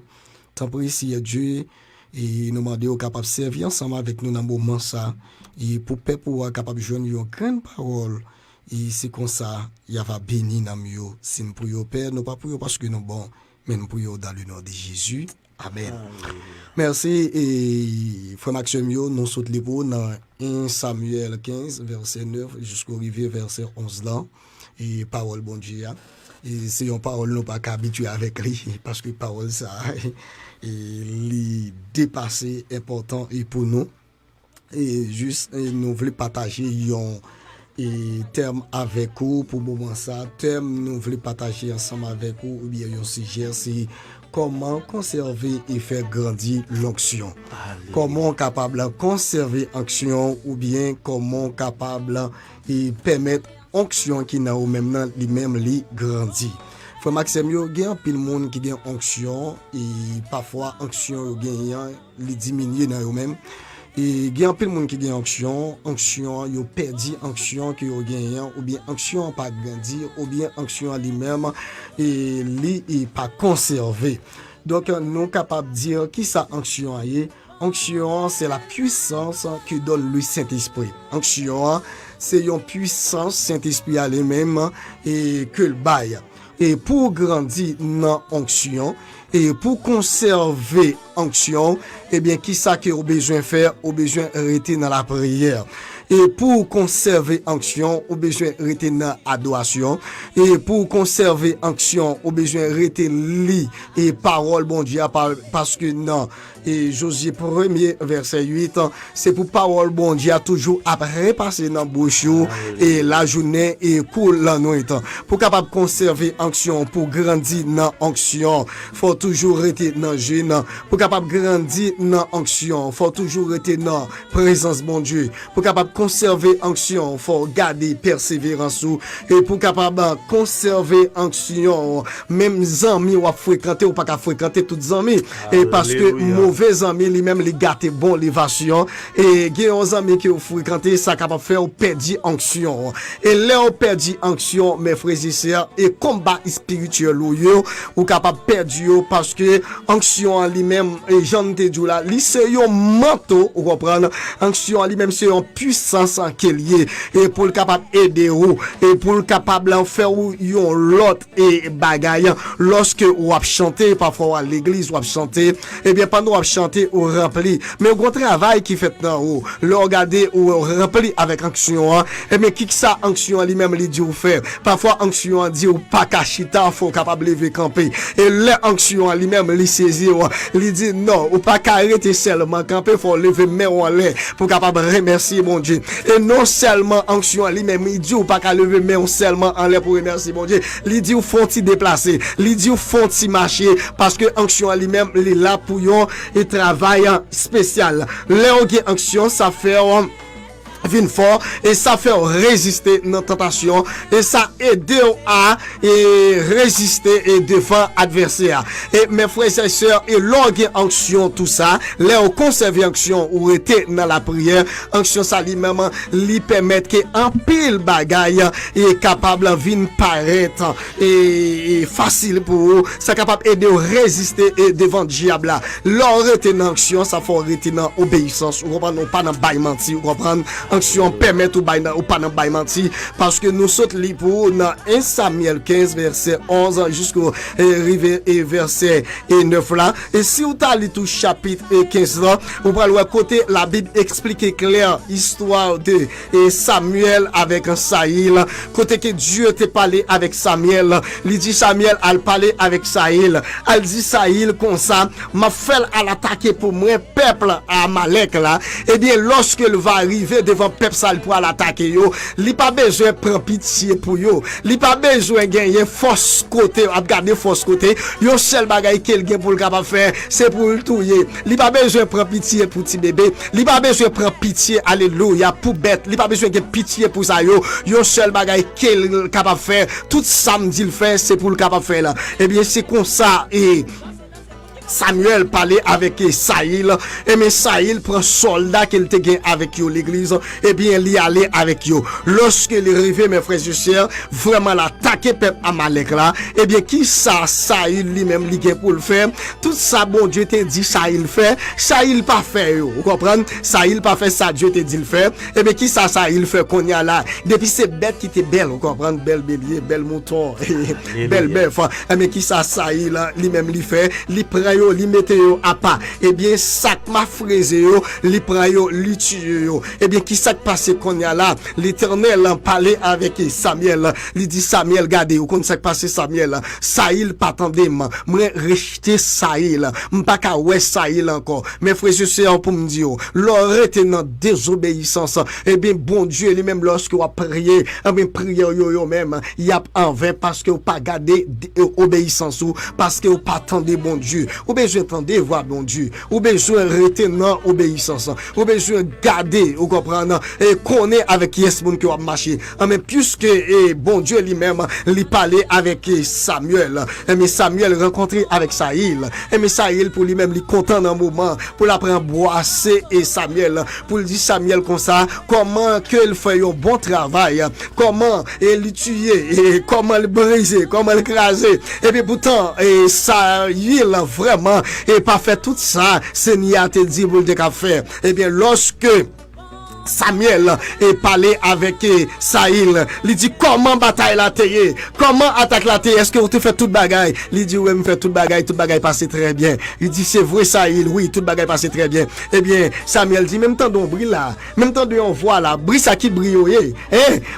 Tant pour ici Dieu et nous demandons capable de servir ensemble avec nous dans le moment ça et pour pouvoir capable de joindre une grande parole et c'est comme ça il va bénir dans nous. Si nous prions Père, nous pas prions parce que nous bon, mais nous prions dans le nom de Jésus. Amen. Merci et frère Maxime nous saute les mots dans 1 Samuel 15 verset 9 jusqu'au verset 11 là. Et parole bon Dieu et c'est une parole nous pas habitué avec lui parce que parole ça et li dépasser important et pour nous et juste nous voulons partager un terme avec vous pour moment ça terme nous voulons partager ensemble avec vous ou bien un sujet c'est comment conserver et faire grandir l'onction. Comment capable de conserver l'onction ou bien comment capable et permettre onction qui n'a au même lui-même li grandit. Frère Maxime yo gen pile monde qui gen onction et parfois onction yo gen li diminuer dans eux même. Et gen pile monde qui gen onction yo perdu onction que yo gen ou bien onction pas grandi ou bien onction lui-même et li est pas conservé. Donc nous capable dire qui ça onction est. Onction c'est la puissance que donne le Saint-Esprit. Onction c'est une puissance Saint-Esprit à lui-même et que le bail. Et pour grandir dans onction et pour conserver onction, eh bien qui ça que vous besoin faire, vous besoin rester dans la prière. Et pour conserver onction, vous besoin rester dans adoration. Et pour conserver onction, vous besoin rester li et parole bon Dieu parce que non. Et Josué 1er verset 8, c'est pour parole bon Dieu toujours après passer dans bouche et la journée et cool la nuit. Pour capable conserver onction, pour grandir dans onction, faut toujours rester dans jeûne. Pour capable grandir dans onction, faut toujours rester dans présence bon Dieu. Pour capable conserver onction, faut garder persévérance et pour capable conserver onction, même amis ou fréquenter ou pas qu'à fréquenter toutes amis et parce que mauvais amis lui-même les gâter bon l'évasion et gen amis qui ou fréquenter ça capable faire ou perdre onction et là on perdre onction mes frères et sœurs et combat spirituel ou capable perdre parce que onction en lui-même et Jean te dit là li c'est un manteau ou comprendre onction en lui-même c'est une puissance en lié et pour le capable aider ou et pour le capable en faire ou yon l'autre et bagaille lorsque ou a chanter parfois à l'église ou a chanter et bien pendant ou a chanter ou rempli mais au travail qui fait dans ou le regarder ou rempli avec onction et bien qui ça onction lui-même lui dit ou faire parfois onction dit ou pas cachita faut capable lever camper et l'onction lui-même lui saisir lui dit non ou pas arrêter seulement camper faut lever main en l'air pour capable remercier mon Dieu et non seulement onction lui-même il dit ou pas qu'à lever main seulement en l'air pour remercier mon Dieu il dit ou faut-il déplacer il dit ou faut-il marcher parce que onction lui-même il est là pour yon et travail spécial l'onction ça fait vin fort et ça fait résister dans tentation et ça aide à résister et devant adversaire et mes frères et sœurs et l'orgue onction tout ça là on conserve onction ou était dans la prière onction ça lui-même lui permettre que en pile bagaille est capable vinn paraître et facile pour ça capable aider résister et devant diable là l'orgue onction ça faut rester dans obéissance ou comprendre pas dans bail menti ou comprendre onction permet ou pas dans bail menti parce que nous saute li pour dans 1 Samuel 15 verset 11 jusqu'au arrivé et verset 9 là et si vous allez tout chapitre 15 là vous pourrez voir côté la Bible explique clair histoire de Samuel avec Saïl côté que Dieu t'a parlé avec Samuel il dit Samuel a parlé avec Saïl elle dit Saïl comme ça m'a fait à l'attaquer pour moi peuple Amalek là et bien lorsque il va arriver devant peuple ça pour l'attaquer yo li pas besoin prendre pitié pour yo li pas besoin gagner force côté regarder force côté yo seul bagaille qu'il gagne pour le capable faire c'est pour le touyer li pas besoin prendre pitié pour petit bébé li pas besoin prendre pitié alléluia pour bête li pas besoin de pitié pour ça yo seul bagaille qu'il capable faire tout ça me dit le faire c'est pour le capable faire là et bien c'est comme ça et Samuel parlait avec Saïl et mais Saïl prend soldat qu'il te gagne avec yo l'église et bien il allait avec yo lorsque il arrivé mes frères et sœurs vraiment l'attaquer peuple Amalek là et bien qui ça Saïl lui-même li pour le faire tout ça bon Dieu te dit Saïl fait Saïl pas fait yo vous comprenez Saïl pas fait ça Dieu te dit le faire et bien qui ça Saïl fait qu'on y a là depuis c'est bête qui était belle vous comprenez belle bélier belle mouton belle bœuf et bien qui ça Saïl lui-même li fait li prend yo li mette yo à pas et bien sac ma fraise yo li prend yo li tue yo et bien qui ça passé qu'on y a là l'Éternel en parlait avec Samuel il dit Samuel regardez ou comme ça passé Samuel Saïl pas attendez moi rejeter Saïl m'pas ka ouais Saïl encore mes frères et sœurs pour me dire leur était dans désobéissance et bien bon Dieu lui-même lorsque on a prié et bien prière yo même il y a en vain parce que ou pas garder obéissance ou parce que ou pas attendre bon Dieu ou besoin entendre voix bon Dieu, ou besoin rester dans obéissance, ou besoin garder, ou comprendre et connaître avec qui est monde qui va marcher. Mais puisque bon Dieu lui-même lui parlait avec Samuel, mais Samuel rencontré avec Saïl, mais Saïl pour lui-même lui content dans un moment pour l'apprendre boisser et Samuel pour lui dire Samuel comme ça comment qu'il fait un bon travail, comment il tuer et comment le briser, comment le craser. Et puis pourtant Saïl vraiment et pas fait tout ça, Seigneur te dit pour le faire. Et bien lorsque Samuel est parlé avec Saïl, il dit comment bataille la teye, comment attaque la teye, est-ce que vous te faites toute bagaille? Il dit oui, me fait toute bagaille passe très bien. Il dit c'est vrai Saïl, oui, toute bagaille passe très bien. Eh bien, Samuel dit même temps d'on brille là, même temps de on voit là, brille ça qui brille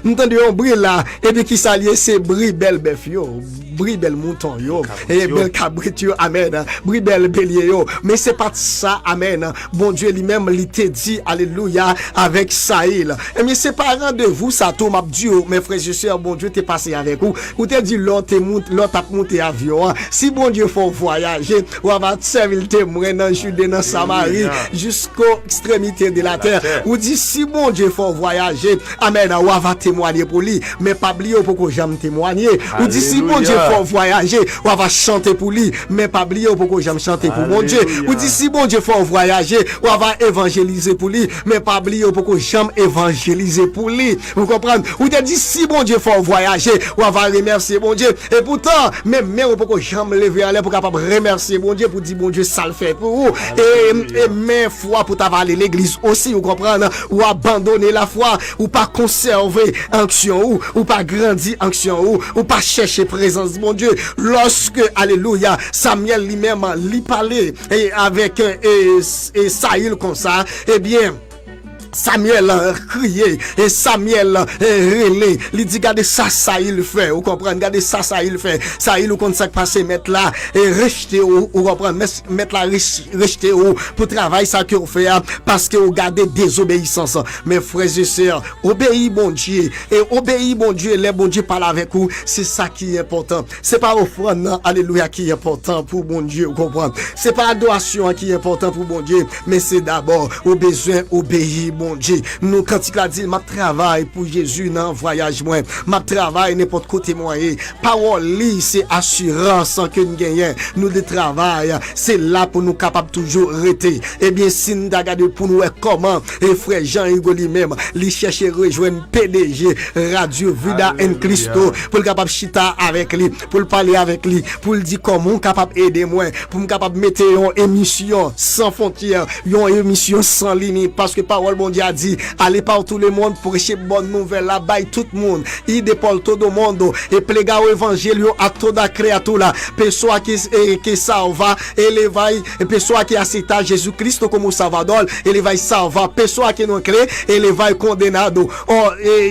même temps de on brille là, et bien qui s'allie c'est brille belle bœuf yo, brille belle mouton yo, et belle cabrit yo, amen. Brille belle bélier yo, mais c'est pas ça, amen. Bon Dieu lui-même il te dit alléluia avec Saïl. Et bien c'est pas rendez-vous ça tout m'a dit mes frères et sœurs, bon Dieu t'es passé avec vous. Ou te dit l'autre a monté avion. Si bon Dieu faut voyager, ou va servir témoin dans Judée dans Samarie jusqu'aux extrémités de la terre. Ou dit si bon Dieu faut voyager, amen, ou va témoigner pour lui, mais pas oublier pour que j'aime témoigner. Ou dit si bon Dieu faut voyager, ou va chanter pour lui, mais pas oublier pour que j'aime chanter pour mon Dieu. Ou dit si bon Dieu faut voyager, ou va évangéliser pour lui, mais pas oublier pour que j'aime évangéliser pour lui. Vous comprenez? Ou te dit si bon Dieu faut voyager, ou va remercier bon Dieu. Et pourtant, même pour que j'aime lever en l'air pour capable remercier bon Dieu pour dire bon Dieu ça le fait pour vous. Et même foi pour t'avaler l'église aussi, vous comprenez? Ou abandonner la foi, ou pas conserver action ou pas grandir action ou pas chercher présence de mon Dieu. Lorsque alléluia, Samuel lui-même lui parlait et avec et Saïl comme ça, eh bien Samuel crié et Samuel relé. Il dit regardez ça il fait. Vous comprenez? Regardez ça il fait. Ça il compte ça passer mettre là et rejeter ou comprendre mettre là rejeter ou pour travail ça que vous fait parce que vous gardez désobéissance. Mes frères et sœurs, obéis bon Dieu et obéis bon Dieu, les bon Dieu parle avec vous, c'est ça qui est important. C'est pas offrande alléluia qui est important pour bon Dieu, vous comprenez? C'est pas adoration qui est important pour bon Dieu, mais c'est d'abord au besoin obéir bon Dieu. Nous quand il a dit m'a travail pour Jésus dans voyage moi, m'a travail n'importe côté moyen. Parole li c'est assurance que nous gagnons. Nous de travail, c'est là pour nous capable toujours rester. Et bien si nous regarder pour nous comment et frère Jean-Hugo lui-même, lui chercher rejoindre PDG Radio Vida en Cristo pour capable chita avec lui, pour parler avec lui, pour lui dire comment capable aider moi, pour capable mettre une émission sans frontières, une émission sans limite parce que parole bon Dieu a dit allez par tout le monde pour prêcher bonne nouvelle là bas tout le monde il dépole tout le monde et préga au évangile à toda créature pessoa que salva ele vai pessoa que aceita Jesus Cristo como Salvador ele vai salvar pessoa que não crê ele vai condenado.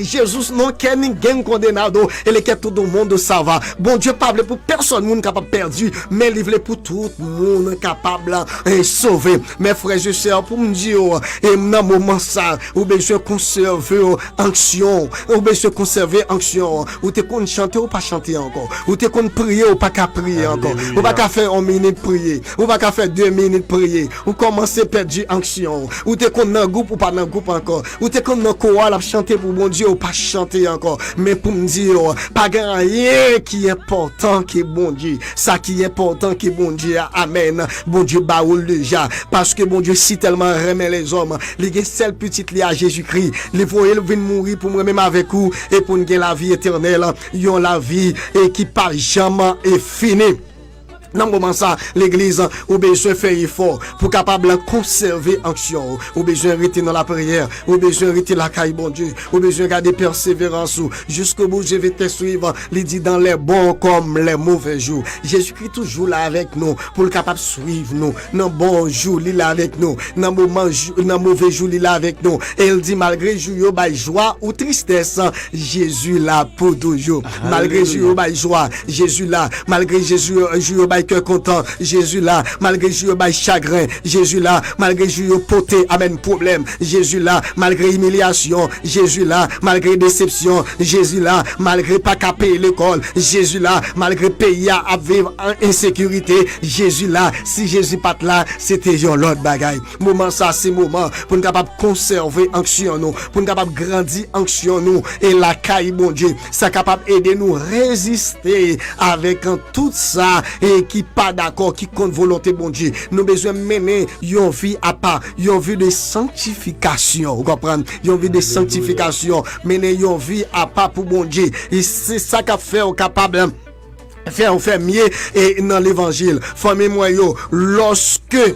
Jesus não quer ninguém condenado, ele quer todo mundo salvar. Bon Dieu parle pour personne monde capable perdu mais il veut pour tout monde capable sauver. Mes frères et sœurs pour me dire et dans moment ça ou besoin conserver action ou besoin conserver action ou te qu'on chanter ou pas chanter encore ou te qu'on prier ou pas qu'à prier encore ou pas qu'à faire 1 minute prier ou pas qu'à faire 2 minutes prier ou commencer perdu action ou te qu'on dans groupe ou pas dans groupe encore ou te qu'on dans chorale à chanter pour bon Dieu ou pas chanter encore mais pour me dire pas rien qui est important qui est bon Dieu ça qui est important qui est bon Dieu amen bon Dieu baoul déjà parce que bon Dieu si tellement remet les hommes les seul petite li à Jésus-Christ les voyer venir mourir pour moi même avec vous et pour gagner la vie éternelle yon la vie et qui pas jamais est fini. Dans le moment ça, l'église ou besoin faire effort pour capable conserver action, ou besoin rester dans la prière, ou besoin rester la caille bon Dieu, ou besoin garder persévérance jusqu'au bout. Je vais te suivre, il dit dans les bons comme les mauvais jours. Jésus-Christ toujours là avec nous pour le capable suivre nous. Dans bon jour, il est là avec nous. Dans mauvais jour, il est là avec nous. Et il dit malgré jour ba joie ou tristesse, Jésus là pour toujours. Malgré jour ba joie, Jésus là. Malgré Jésus jour ba bail cœur content, Jésus là, malgré jour bail chagrin, Jésus là, malgré jour poté, amen problème, Jésus là, malgré humiliation, Jésus là, malgré déception, Jésus là, malgré pas qu'à payer l'école, Jésus là, malgré pays à vivre en insécurité, Jésus là, si Jésus pas là, c'était genre l'autre bagaille. Moment ça, c'est moment pour nous capable conserver action nous, pour nous capable grandir action nous, et la caille bon Dieu, ça capable aider nous résister avec tout ça et qui pas d'accord, qui compte volonté bon Dieu. Nous besoin mener une vie à part, une vie de sanctification, vous comprenez? Une vie de sanctification, mener une vie à part pour bon Dieu. Et c'est ça qu'a fait au capable faire mieux et dans l'évangile. Famille moi yo, lorsque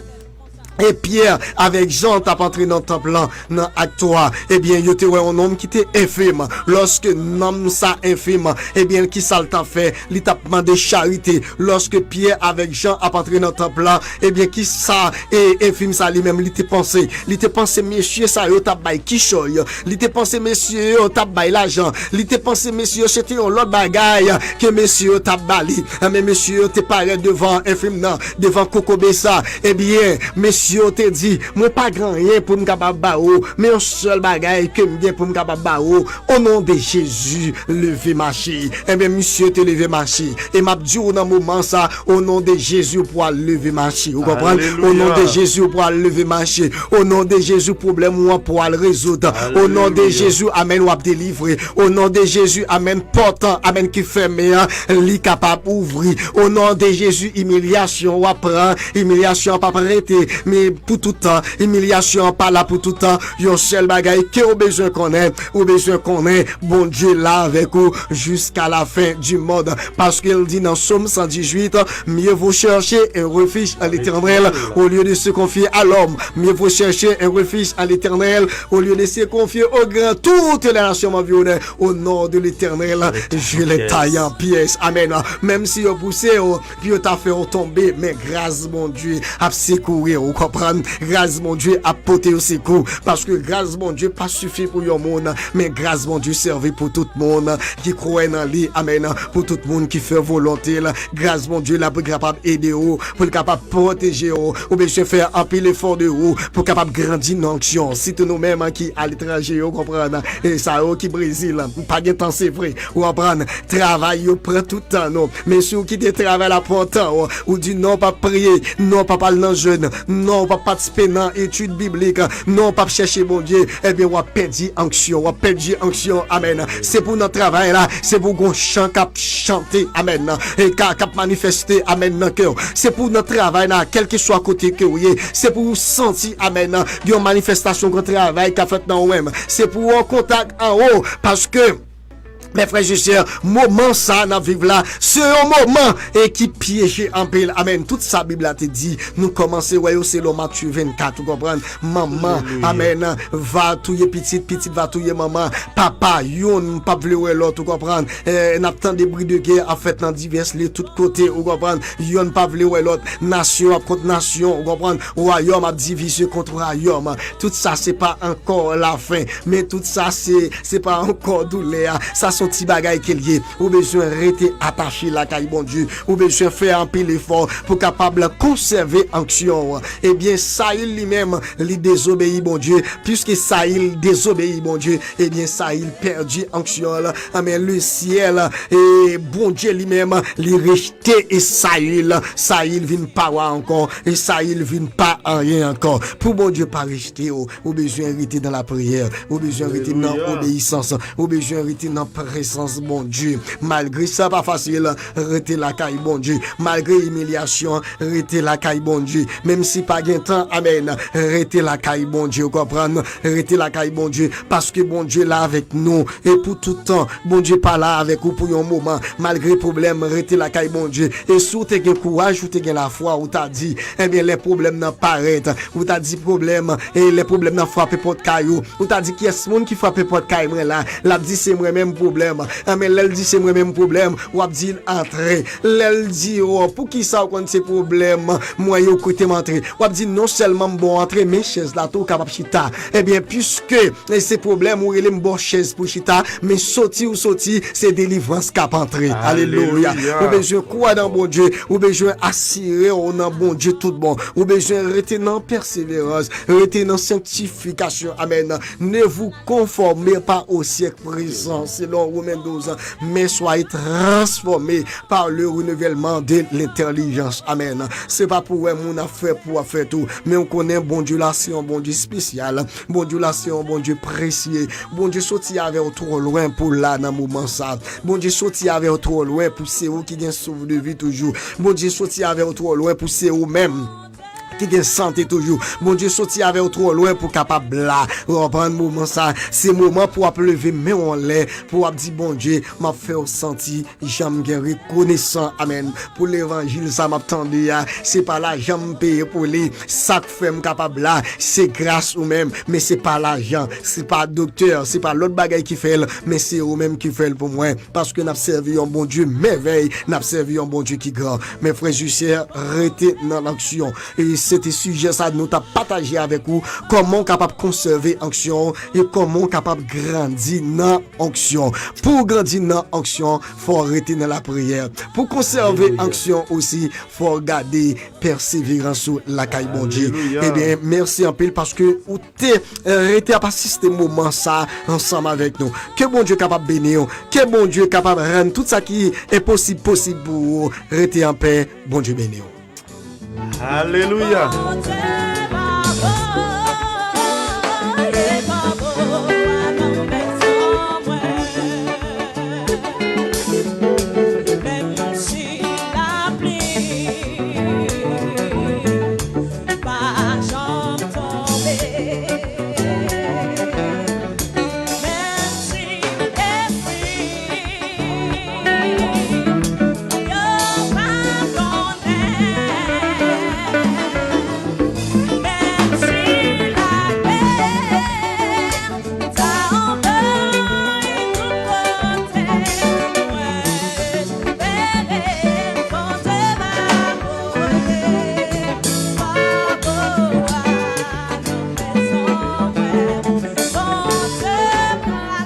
et Pierre avec Jean t'a entré dans le temple dans acte 3, eh bien il était un homme qui était infime. Lorsque l'homme ça infime, eh bien qui ça t'a fait, il t'a demandé charité. Lorsque Pierre avec Jean a entré dans le temple eh bien qui ça et infime ça lui-même, il était pensé messieurs ça yo t'a bail qui choy, il était pensé messieurs yo t'a bail l'argent, il était pensé messieurs c'était l'autre bagaille que messieurs t'a bali, mais messieurs t'es paré devant infime non, devant Kokobé ça, eh bien messieurs te dit moi pas grand rien pour me capable bao, mais un seul bagaille que me bien pour me capable bao, au nom de Jésus lever marcher. Et bien monsieur te lever marcher et m'a dit dans moment ça au nom de Jésus pour lever marcher, vous comprenez? Au nom de Jésus pour lever marcher, au nom de Jésus problème moi pour le résoudre, au nom de Jésus amen ou délivrer, au nom de Jésus amen portant amen qui fermé li capable ouvrir, au nom de Jésus humiliation ou prend humiliation pas arrêter mais pour tout temps, humiliation pas là pour tout temps, yon seul bagaille que au besoin connaît, bon Dieu là avec vous jusqu'à la fin du monde, parce qu'il dit dans Psaume 118, mieux vous chercher un refuge à l'Éternel au lieu de se confier à l'homme, mieux vous chercher un refuge à l'Éternel au lieu de se confier au grand. Toutes les nations m'environnent, au nom de l'Éternel je les taille en pièces, amen. Même si vous poussez puis vous t'a fait tomber, mais grâce mon Dieu à secourir, vous comprenez? Grâce mon Dieu à porter au secours, parce que grâce mon Dieu pas suffit pour yon monde, mais grâce mon Dieu servi pour tout le monde qui croit dans lui, amen. Pour tout le monde qui fait volonté, grâce mon Dieu là pour capable aider ou pour capable protéger ou bien faire un peu l'effort de ou pour capable grandir dans l'action. Si nous mêmes qui à l'étranger, vous comprenez? Et ça qui Brésil, pas de temps c'est vrai, vous comprenez? Travail prend tout le temps non, mais si vous quittez travail là pour temps ou dit non pas prier, non pas parler dans jeûne, non pas participer dans études bibliques, non pas chercher mon Dieu, eh bien on va perdre onction, amen. C'est pour notre travail là, c'est pour qu'on chante cap chanter, amen, et cap manifester, amen dans cœur. C'est pour notre travail là, quel que soit côté que vous êtes, c'est pour sentir, amen, une manifestation qu'on travail qu'a fait dans vous-même. C'est pour un contact en haut, parce que mes frères et sœurs, moment ça n'a vivre là, c'est un moment et qui piège en pile, amen. Toute sa Bible a te dit, nous commençons, ouais, c'est le Matthieu 24, vous comprenez? Maman, amen, va touyer petite va touyer maman, papa, yon, pas vle ouais l'autre, vous comprenez? N'attend des bruits de guerre, en fait, dans divers les tous côtés, vous comprenez? Yon, pas vle ouais l'autre, nation contre nation, vous comprenez? Royaume a divisé contre royaume. Tout ça, c'est pas encore la fin, mais tout ça, c'est pas encore douleur. Ça, son petit bagay qui est lié, ou besoin rester attaché la caille bon Dieu, ou besoin faire un peu l'effort pour capable conserver action. Eh bien ça il lui-même il désobéit bon Dieu, puisque ça il désobéit bon Dieu, eh bien ça il perdu action. Amen. Le ciel et bon Dieu lui-même il rejeté et ça il vient pas encore et ça il vient pas en rien encore. Pour bon Dieu pas rejeter, ou besoin rester dans la prière, ou besoin rester dans l'obéissance, ou besoin rester dans présence bon Dieu. Malgré ça pas facile, rester la caille bon Dieu. Malgré humiliation, rester la caille bon Dieu. Même si pas gain temps, amen, rester la caille bon Dieu, comprendre, rester la caille bon Dieu, parce que bon Dieu là avec nous et pour tout temps, bon Dieu pas là avec vous pour un moment. Malgré problème, rester la caille bon Dieu. Et si tu as courage, ou tu as la foi, ou t'as dit, eh bien les problèmes n'en paraissent, ou t'as dit problème et les problèmes n'en frappent pas de caillou, ou t'as dit qui est ce monde qui frappe pas de caillou là, l'a dit c'est moi même problème. problème. Mais l'elle dit c'est moi-même problème, ou a dit entrer. L'elle dit oh, pour qui ça quand c'est problème, moi yo côté m'entrer. Ou a dit non seulement bon entrer mais chaise là tout capable chita. Eh bien puisque c'est problème ou il est bon chaise pour chita, mais sorti ou sorti c'est délivrance cap entrer. Alléluia. Ou besoin quoi dans bon Dieu, ou besoin assurer dans bon Dieu tout bon. Ou besoin rester dans persévérance, rester dans sanctification. Amen. Ne vous conformez pas au siècle présent, selon Romains 12, mais soyez transformés par le renouvellement de l'intelligence. Amen. C'est pas pour mon affaire pour faire tout, mais on connaît bon Dieu là, c'est un bon Dieu spécial. Bon Dieu là, c'est un bon Dieu précieux. Bon Dieu sorti avec trop loin pour là dans moment ça. Bon Dieu sorti avec trop loin pour c'est vous qui gagne sauve de vie toujours. Bon Dieu sorti avec trop loin pour c'est vous même qui gagne santé toujours. Mon Dieu sorti avec trop loin pour capable là reprendre moment ça. C'est moment pour lever mais on l'air pour dire bon Dieu m'a fait sentir j'aime bien reconnaissant. Amen. Pour l'évangile ça m'attendait c'est pas l'argent me payer pour les ça fait me capable là, c'est grâce ou même mais c'est pas l'argent, c'est pas docteur, c'est pas l'autre bagaille qui fait mais c'est eux même qui fait pour moi parce que n'a servi un bon Dieu merveille, n'a servi un bon Dieu qui grand. Mes frères et sœurs, restez dans l'action et c'était sujet ça nous t'a partagé avec vous comment capable conserver action et comment capable grandir dans action. Pour grandir dans action, faut rester dans la prière. Pour conserver action aussi, faut garder persévérance sur la caille bon Dieu. Eh bien, merci en pile parce que vous t'es à assister moment ça ensemble avec nous. Que bon Dieu capable bénir, que bon Dieu capable rendre tout ça qui est possible pour vous. Restez en paix, bon Dieu bénir. Alléluia.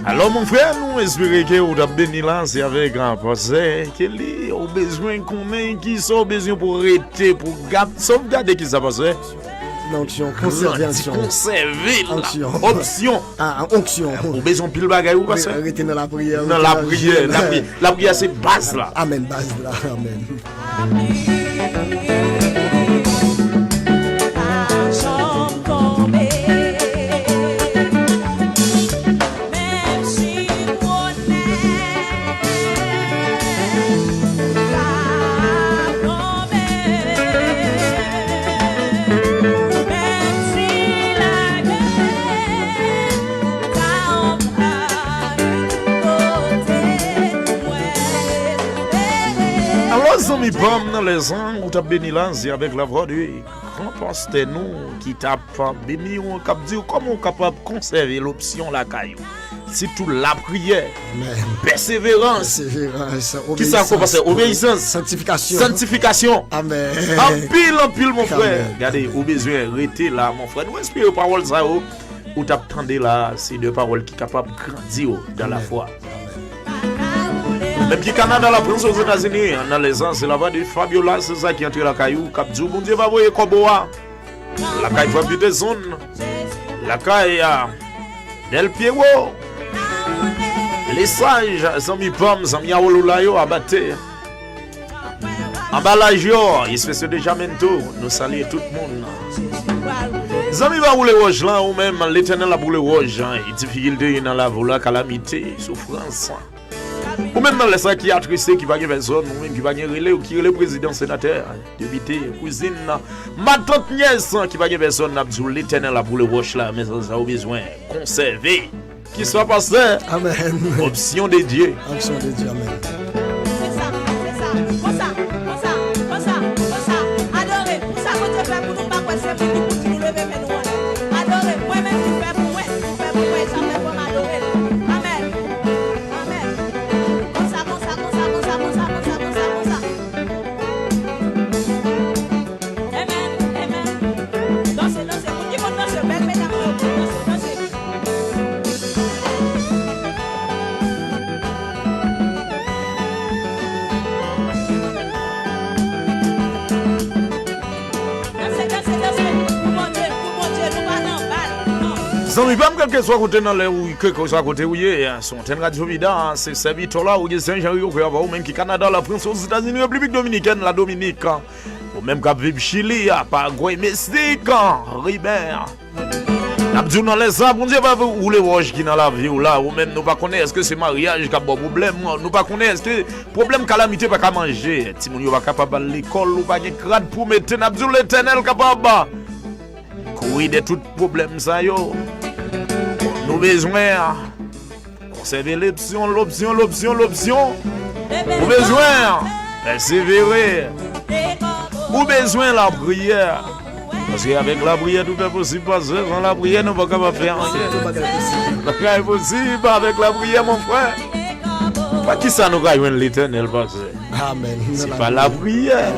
Alors mon frère, nous espérons que vous avez béni là, c'est avec grand procès, qu'il y a besoin qu'on qui sont besoin pour arrêter, pour sauvegarder qui ça passe. L'onction, conserver l'onction. Option. Ah, onction. Ou besoin pile bagaille ou pas ça? Arrêtez dans la prière. Dans la prière, la prière c'est base là. Amen, base là. Amen. Zami bam dans les ans où t'as béni là, c'est avec la voix du grand pasteur nous qui t'a béni on cap dire comment on capable conserver l'option la caillou. C'est tout la prière, persévérance, qui ça qu'on passe obéissance, sanctification. Amen. En pile mon frère. Regardez, au besoin rester là mon frère. Nous inspirons parole ça où t'attendez là, c'est deux paroles qui capable grandir dans la foi. Même qui Canada, la France aux États-Unis, dans les ans, c'est la voix de Fabiola, c'est ça qui entre la caillou, cap du bon Dieu va voir Koboa. La caille va plus de zone. La caille Del Piero. Les sages, Zami Pam, Zami Aolulayo, abatté. Emballage, il se fait déjà mento. Nous saluons tout le monde. Zami va rouler roche là, ou même l'éternel a roulé roche. Difficulté dans la voie, calamité, souffrance. Ou même dans les gens qui attristent, qui va gagner personne, ou même qui va gagner relais, ou qui est le président sénateur, député, cousine, ma tante nièce qui va gagner personne, l'éternel a pour le roche là, mais ça a besoin conserver. Qui soit passé. Amen. Option de Dieu. Option de Dieu, amen. amis, pas quel que soit côté dans les ou que soit côté où son antenne radio vida, c'est serviteur là ou Saint-Jean ou même qui Canada, la France, aux États-Unis, République dominicaine, la Dominique, ou même cap vivre Chili, Paraguay, Mexique, Ribert. N'abdou dans les arbres, on dit pas où les roches qui dans la vie ou là, ou même nous pas connaître est-ce que c'est mariage qui a bon problème, nous pas connaître est-ce que problème calamité pas qu'à manger, ti moun yo pas capable à l'école ou pas gen crade pour mettre n'abdou l'Éternel capable. Courir de tout problème ça yo. Nous besoin conserver l'option. Nous besoin persévérer. Nous besoin la prière. Parce qu'avec la prière, tout est possible. Parce que sans la prière, nous ne pouvons pas faire rien. C'est impossible avec la prière, mon frère. Pas qui ça nous gagne l'Éternel parce que Amen. c'est pas la prière.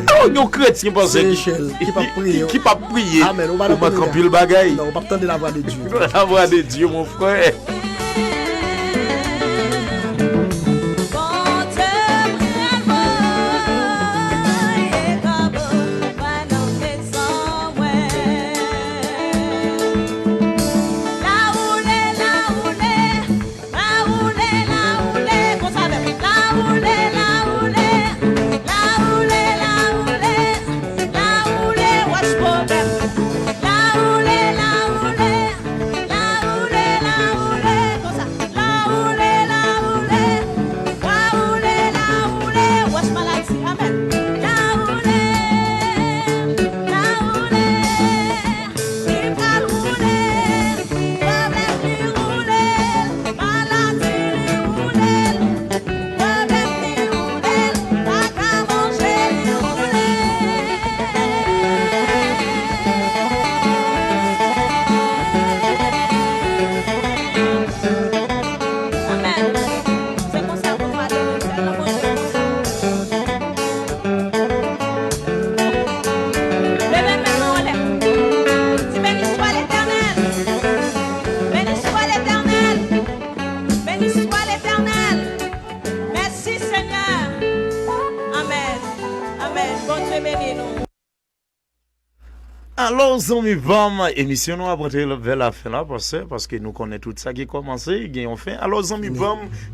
Alors, nous chrétiens parce qui pas prier. Amen. On va camper le bagaille. Non, on va pas attendre la voix de Dieu. La voix de Dieu, mon frère. Alors, amis, émission nous apprêtée vers la fin là parce que nous connaissons tout ça qui a commencé, qui ont fait. Alors, amis,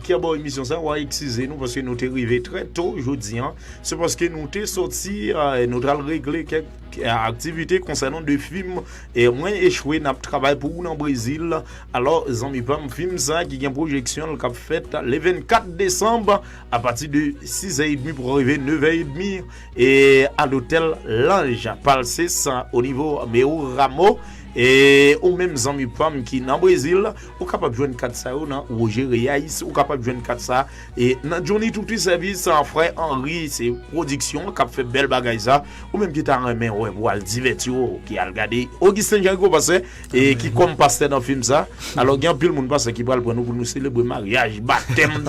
qui a bon émission ça, on va excuser nous parce que nous sommes arrivés très tôt aujourd'hui. C'est parce que nous sommes sortis et nous avons réglé quelques activités concernant des films et moi échoué n'a travail pour nous en Brésil. Alors, amis, film ça qui a une projection le cap fait le 24 décembre à partir de 6h30 pour arriver 9h30 et à l'hôtel L'Ange. Palsé ça au niveau Méo Ramo et ou même amis pam qui dans Brésil ou capable joindre 4 ça ou dans Roger Reis ou capable joindre 4 ça et dans Johnny tout service en frère Henri c'est production qui fait belle bagaille ça ou même qui t'a remet ouais pour le divertir qui a regardé Augustin Django passé et qui comme pasteur dans film ça alors il y a pile monde passe qui va pour nous célébrer mariage baptême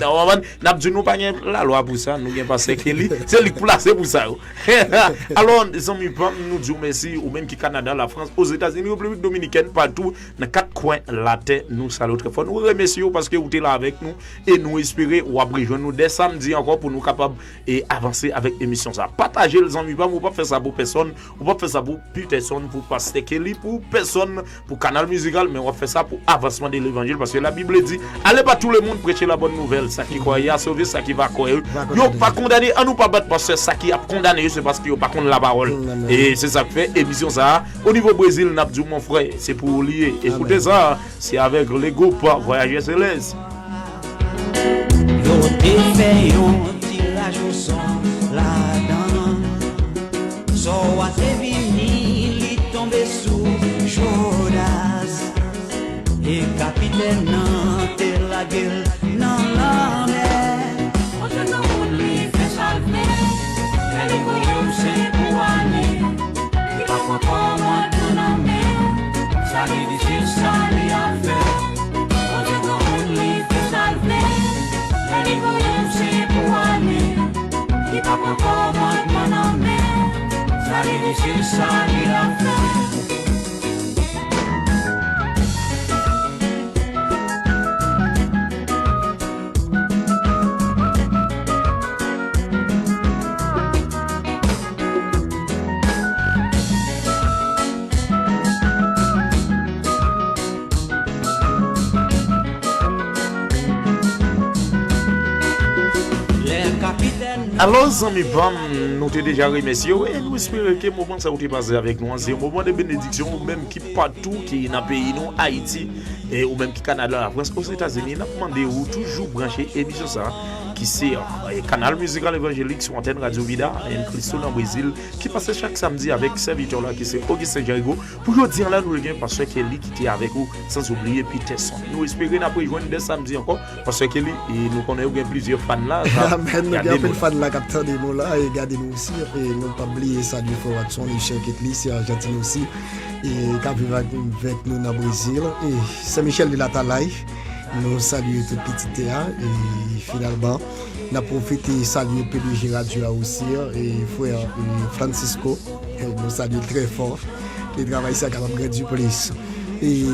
n'a dit nous pas la loi pour ça nous gain passer Kelly c'est lui placé pour ça alors les amis pam nous disons merci ou même qui Canada la France aux États-Unis République dominicaine partout dans quatre coins la terre nous saluons très fort nous remercions parce que vous êtes là avec nous et nous espérons ou après nous dès samedi encore pour nous capables et avancer avec émission ça partager les amis pas ou pas faire ça pour personne ou pas faire ça pour personne pour passer Kelly pour personne pour canal musical mais on va faire ça pour avancement de l'évangile parce que la Bible dit allez pas tout le monde prêcher la bonne nouvelle ça qui croit à sauver ça qui va croire yo pas condamné à nous pas battre parce que ça qui a condamné c'est parce que yo pas contre la parole et c'est ça que fait émission ça au niveau Brésil n'a dit mon frère c'est pour lier écoutez ça c'est avec les groupes Voyager Céleste yo te fait un tirage au son là-dedans so a te vini li tombe sous Jodas et capitaine nan te la gueule nan la mer on te non li fait salver elle est pour c'est pour aller il va pas moi ton ami ça lui dit ça lui a fait on te non li fait salver elle est pour c'est pour aller il va pas moi ton ami ça lui dit ça lui a fait Alors, amis, nous t'ai déjà remercié et nous espérons que le moment ça a passé avec nous, c'est un moment de bénédiction, ou même qui partout, qui est dans le pays, nous, Haïti, et ou même qui Canada, la France, aux États-Unis, nous avons demandé où toujours brancher émission ça, qui c'est canal musical évangélique sur antenne Radio Vida, et Christo dans le Brésil, qui passe chaque samedi avec serviteur là, qui c'est Augustin Jerigo, pour nous dire là, nous le gagnons parce que lui qui était avec vous, sans oublier Peterson. Nous espérons après joindre des samedis encore, parce que lui, nous connaissons plusieurs fans là. Amen, nous avons plein de fans là, capteur de nous là, et regardez-nous aussi, et nous pas oublier ça du Forwardson, Michel Ketli, c'est Argentine aussi, et qui vivent avec nous dans le Brésil, et Saint-Michel de la Talaï. Nous saluons tout petit théâtre et finalement, nous avons profité de saluer PDG Radio aussi et frère Francisco. Et nous saluons très fort qui travaille ici à Calabria du Police. Et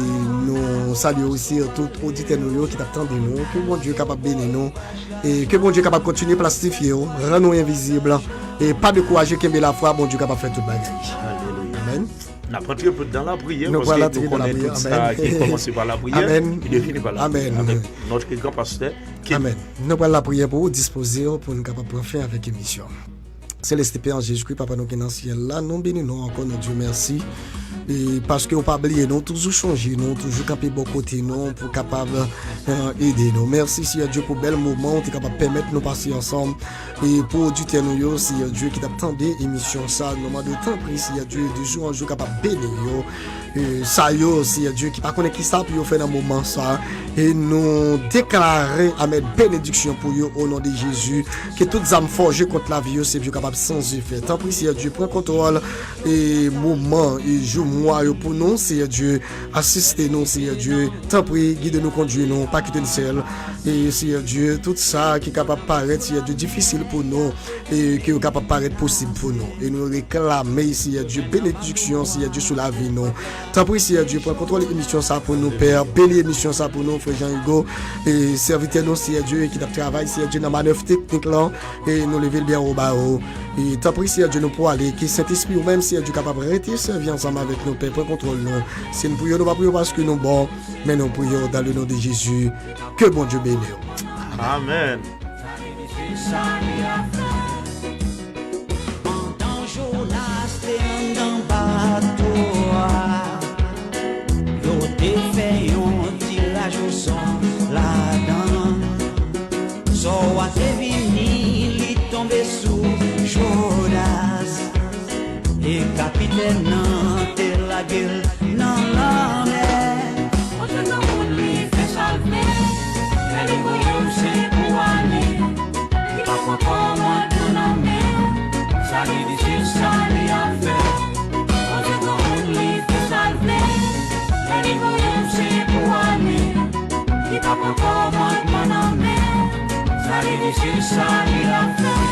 nous saluons aussi tout auditeur qui t'attend de nous, que bon Dieu est capable de bénir nous et que bon Dieu est capable de continuer à plastifier, rendre nous invisibles et pas de courage qui met la foi, bon Dieu est capable de faire toute bagage. Amen. On a pris un peu dans la prière parce que nous connaissons tout ça qui commence par la prière et finit par la prière. Avec notre grand pasteur. Amen. Nous prenons la prière pour vous disposer pour nous capables de faire avec l'émission. Céleste Père en Jésus-Christ, Papa nous qui est dans le ciel là, nous bénissons encore notre Dieu, merci. Et parce que nous pas oublier, nous toujours changer, nous toujours camper bon côté, nous pour capable aider nous. Merci si Dieu pour bel moment, tu es capable de permettre nous passer ensemble et pour du temps nous si Dieu qui t'attendait émission ça, nous demande de temps pris si Dieu de jour en jour capable bénir yo. Ça yo si Dieu qui pas connaît qui ça pour faire dans moment ça et nous déclarer à mettre bénédiction pour yo au nom de Jésus que toutes âmes forgées contre la vie c'est Dieu capable sans effet. Tant pis si Dieu prend contrôle et moment et jour mois pour nous si Dieu assiste nous si Dieu tant pis guide nous conduire nous pas quitter le ciel et si Dieu tout ça qui est capable de paraître si Dieu difficile pour nous et qui est capable de paraître possible pour nous et nous réclamer si Dieu bénédiction si Dieu sur la vie nous. Tant pis si Dieu prend contrôle l'émission ça pour nous Père, bénis l'émission ça pour nous frère Jean-Hugo et serviteur nous si Dieu qui travaille si Dieu dans manœuvre technique là et nous lever bien au bas et tant pis si Dieu nous pour aller qui Saint-Esprit ou même si Dieu capable de rester servir ensemble avec nous Père prend contrôle nous. Si nous prions nous pas prions parce que nous bon mais nous prions dans le nom de Jésus que bon Dieu bénisse. Amen. Só até vini li tombe sous Jonas et capitaine nan te la gueule nan la mer. On te demande lui fait salver, elle est voyou c'est pour aller. Il va pas comment ton ami, ça lui dit c'est ça lui a fait. On te demande lui fait salver, elle est voyou c'est pour aller. Il va pas comment ton ami. C'est ça, il a fait.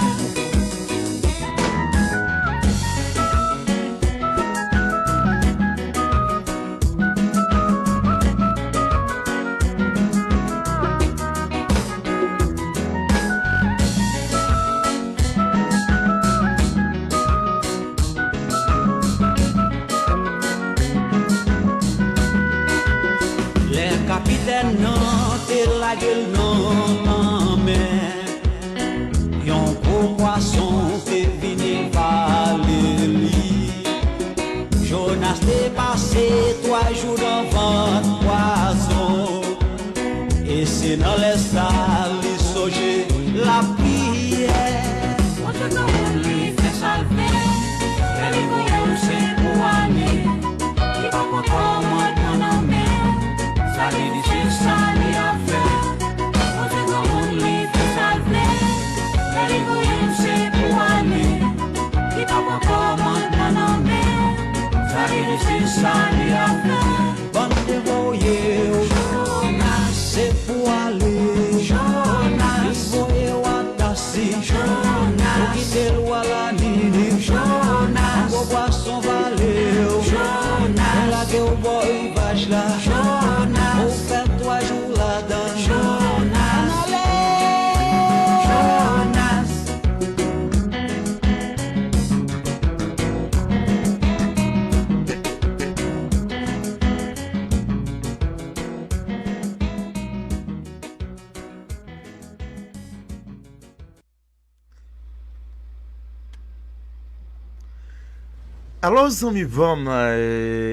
Les capitaines n'ont la gueule non mais yon gros poisson fait venir valer lui. Jonas t'est passé 3 jours devant poisson et c'est dans les salles il soge la prière. On te demande lui fait salver, elle est voyou c'est pour aller. Il va pas comment ton ami, ça lui dit c'est ça lui a fait. On te demande lui fait salver, elle est voyou c'est pour aller. Il va pas comment ton ami, ça lui dit c'est ça lui a fait. Bande de voyeux, Jonas c'est pour aller. Jonas voyeux attaché. Jonas qui te loin la nuit. Jonas au poisson valeu. Jonas la gueule boy vache là. Jonas au fait 3 jours là-dedans. Jonas Alors, amis, vom,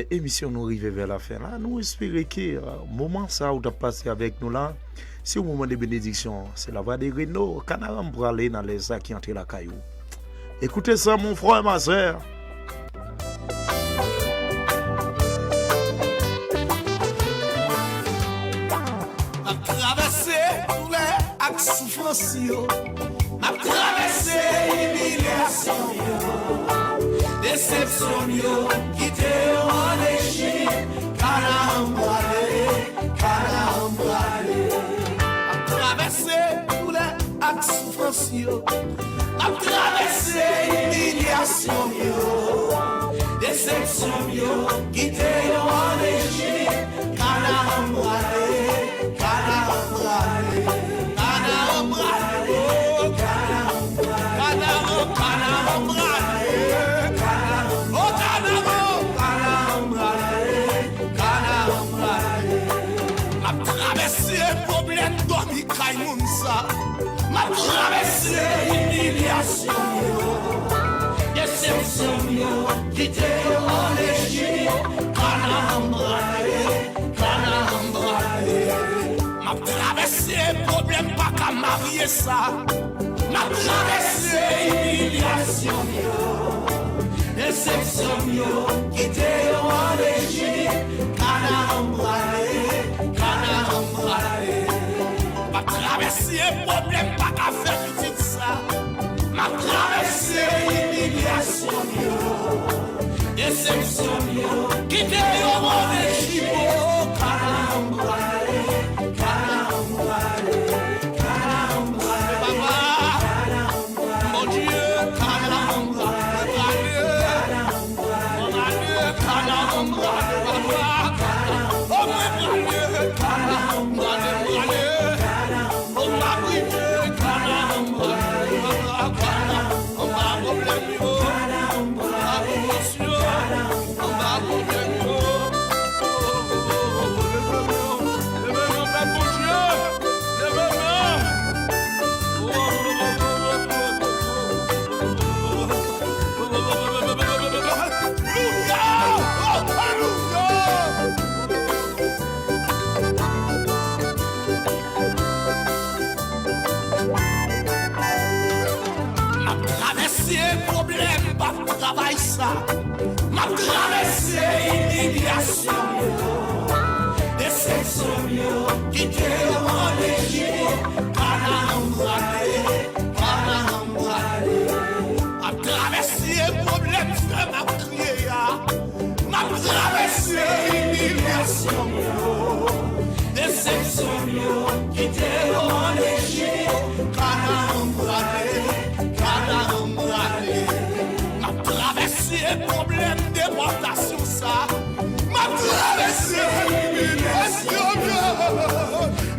émission nous arrive vers la fin là. Nous espérons que moment ça où tu as passé avec nous là, c'est au moment de bénédiction. C'est la voix de Renaud, Canaram pour aller dans les sacs qui entrent la caillou. Écoutez ça, mon frère et ma soeur. A traversé les axes souffrance, a traversé l'humiliation, déception, quitter en Égypte, calambrale, a traversé tous les axes souffrance, a traversé l'humiliation, déception, quitter en Égypte, calambrale. Ma traversée humiliation, déception, quitter en Égypte, calambrale. Ma traversée problème pas qu'à marier ça. Ma traversée humiliation, déception, quitter en Égypte, calambrale. Ma traversée problème pas qu'à faire petite ça. Ma traversée humiliation, déception, quitter en Égypte, calambrale. Mon Dieu, travail ça, ma traversée humiliation, déception, quitter en Égypte, calambrale, ma traversée problème, frère, ma crié, ma traversée humiliation, déception, quitter en Égypte, calambrale. Traverser problème déportation ça, ma traversée humiliation,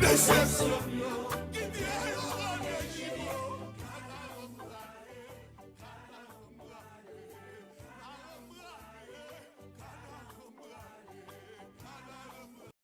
déception.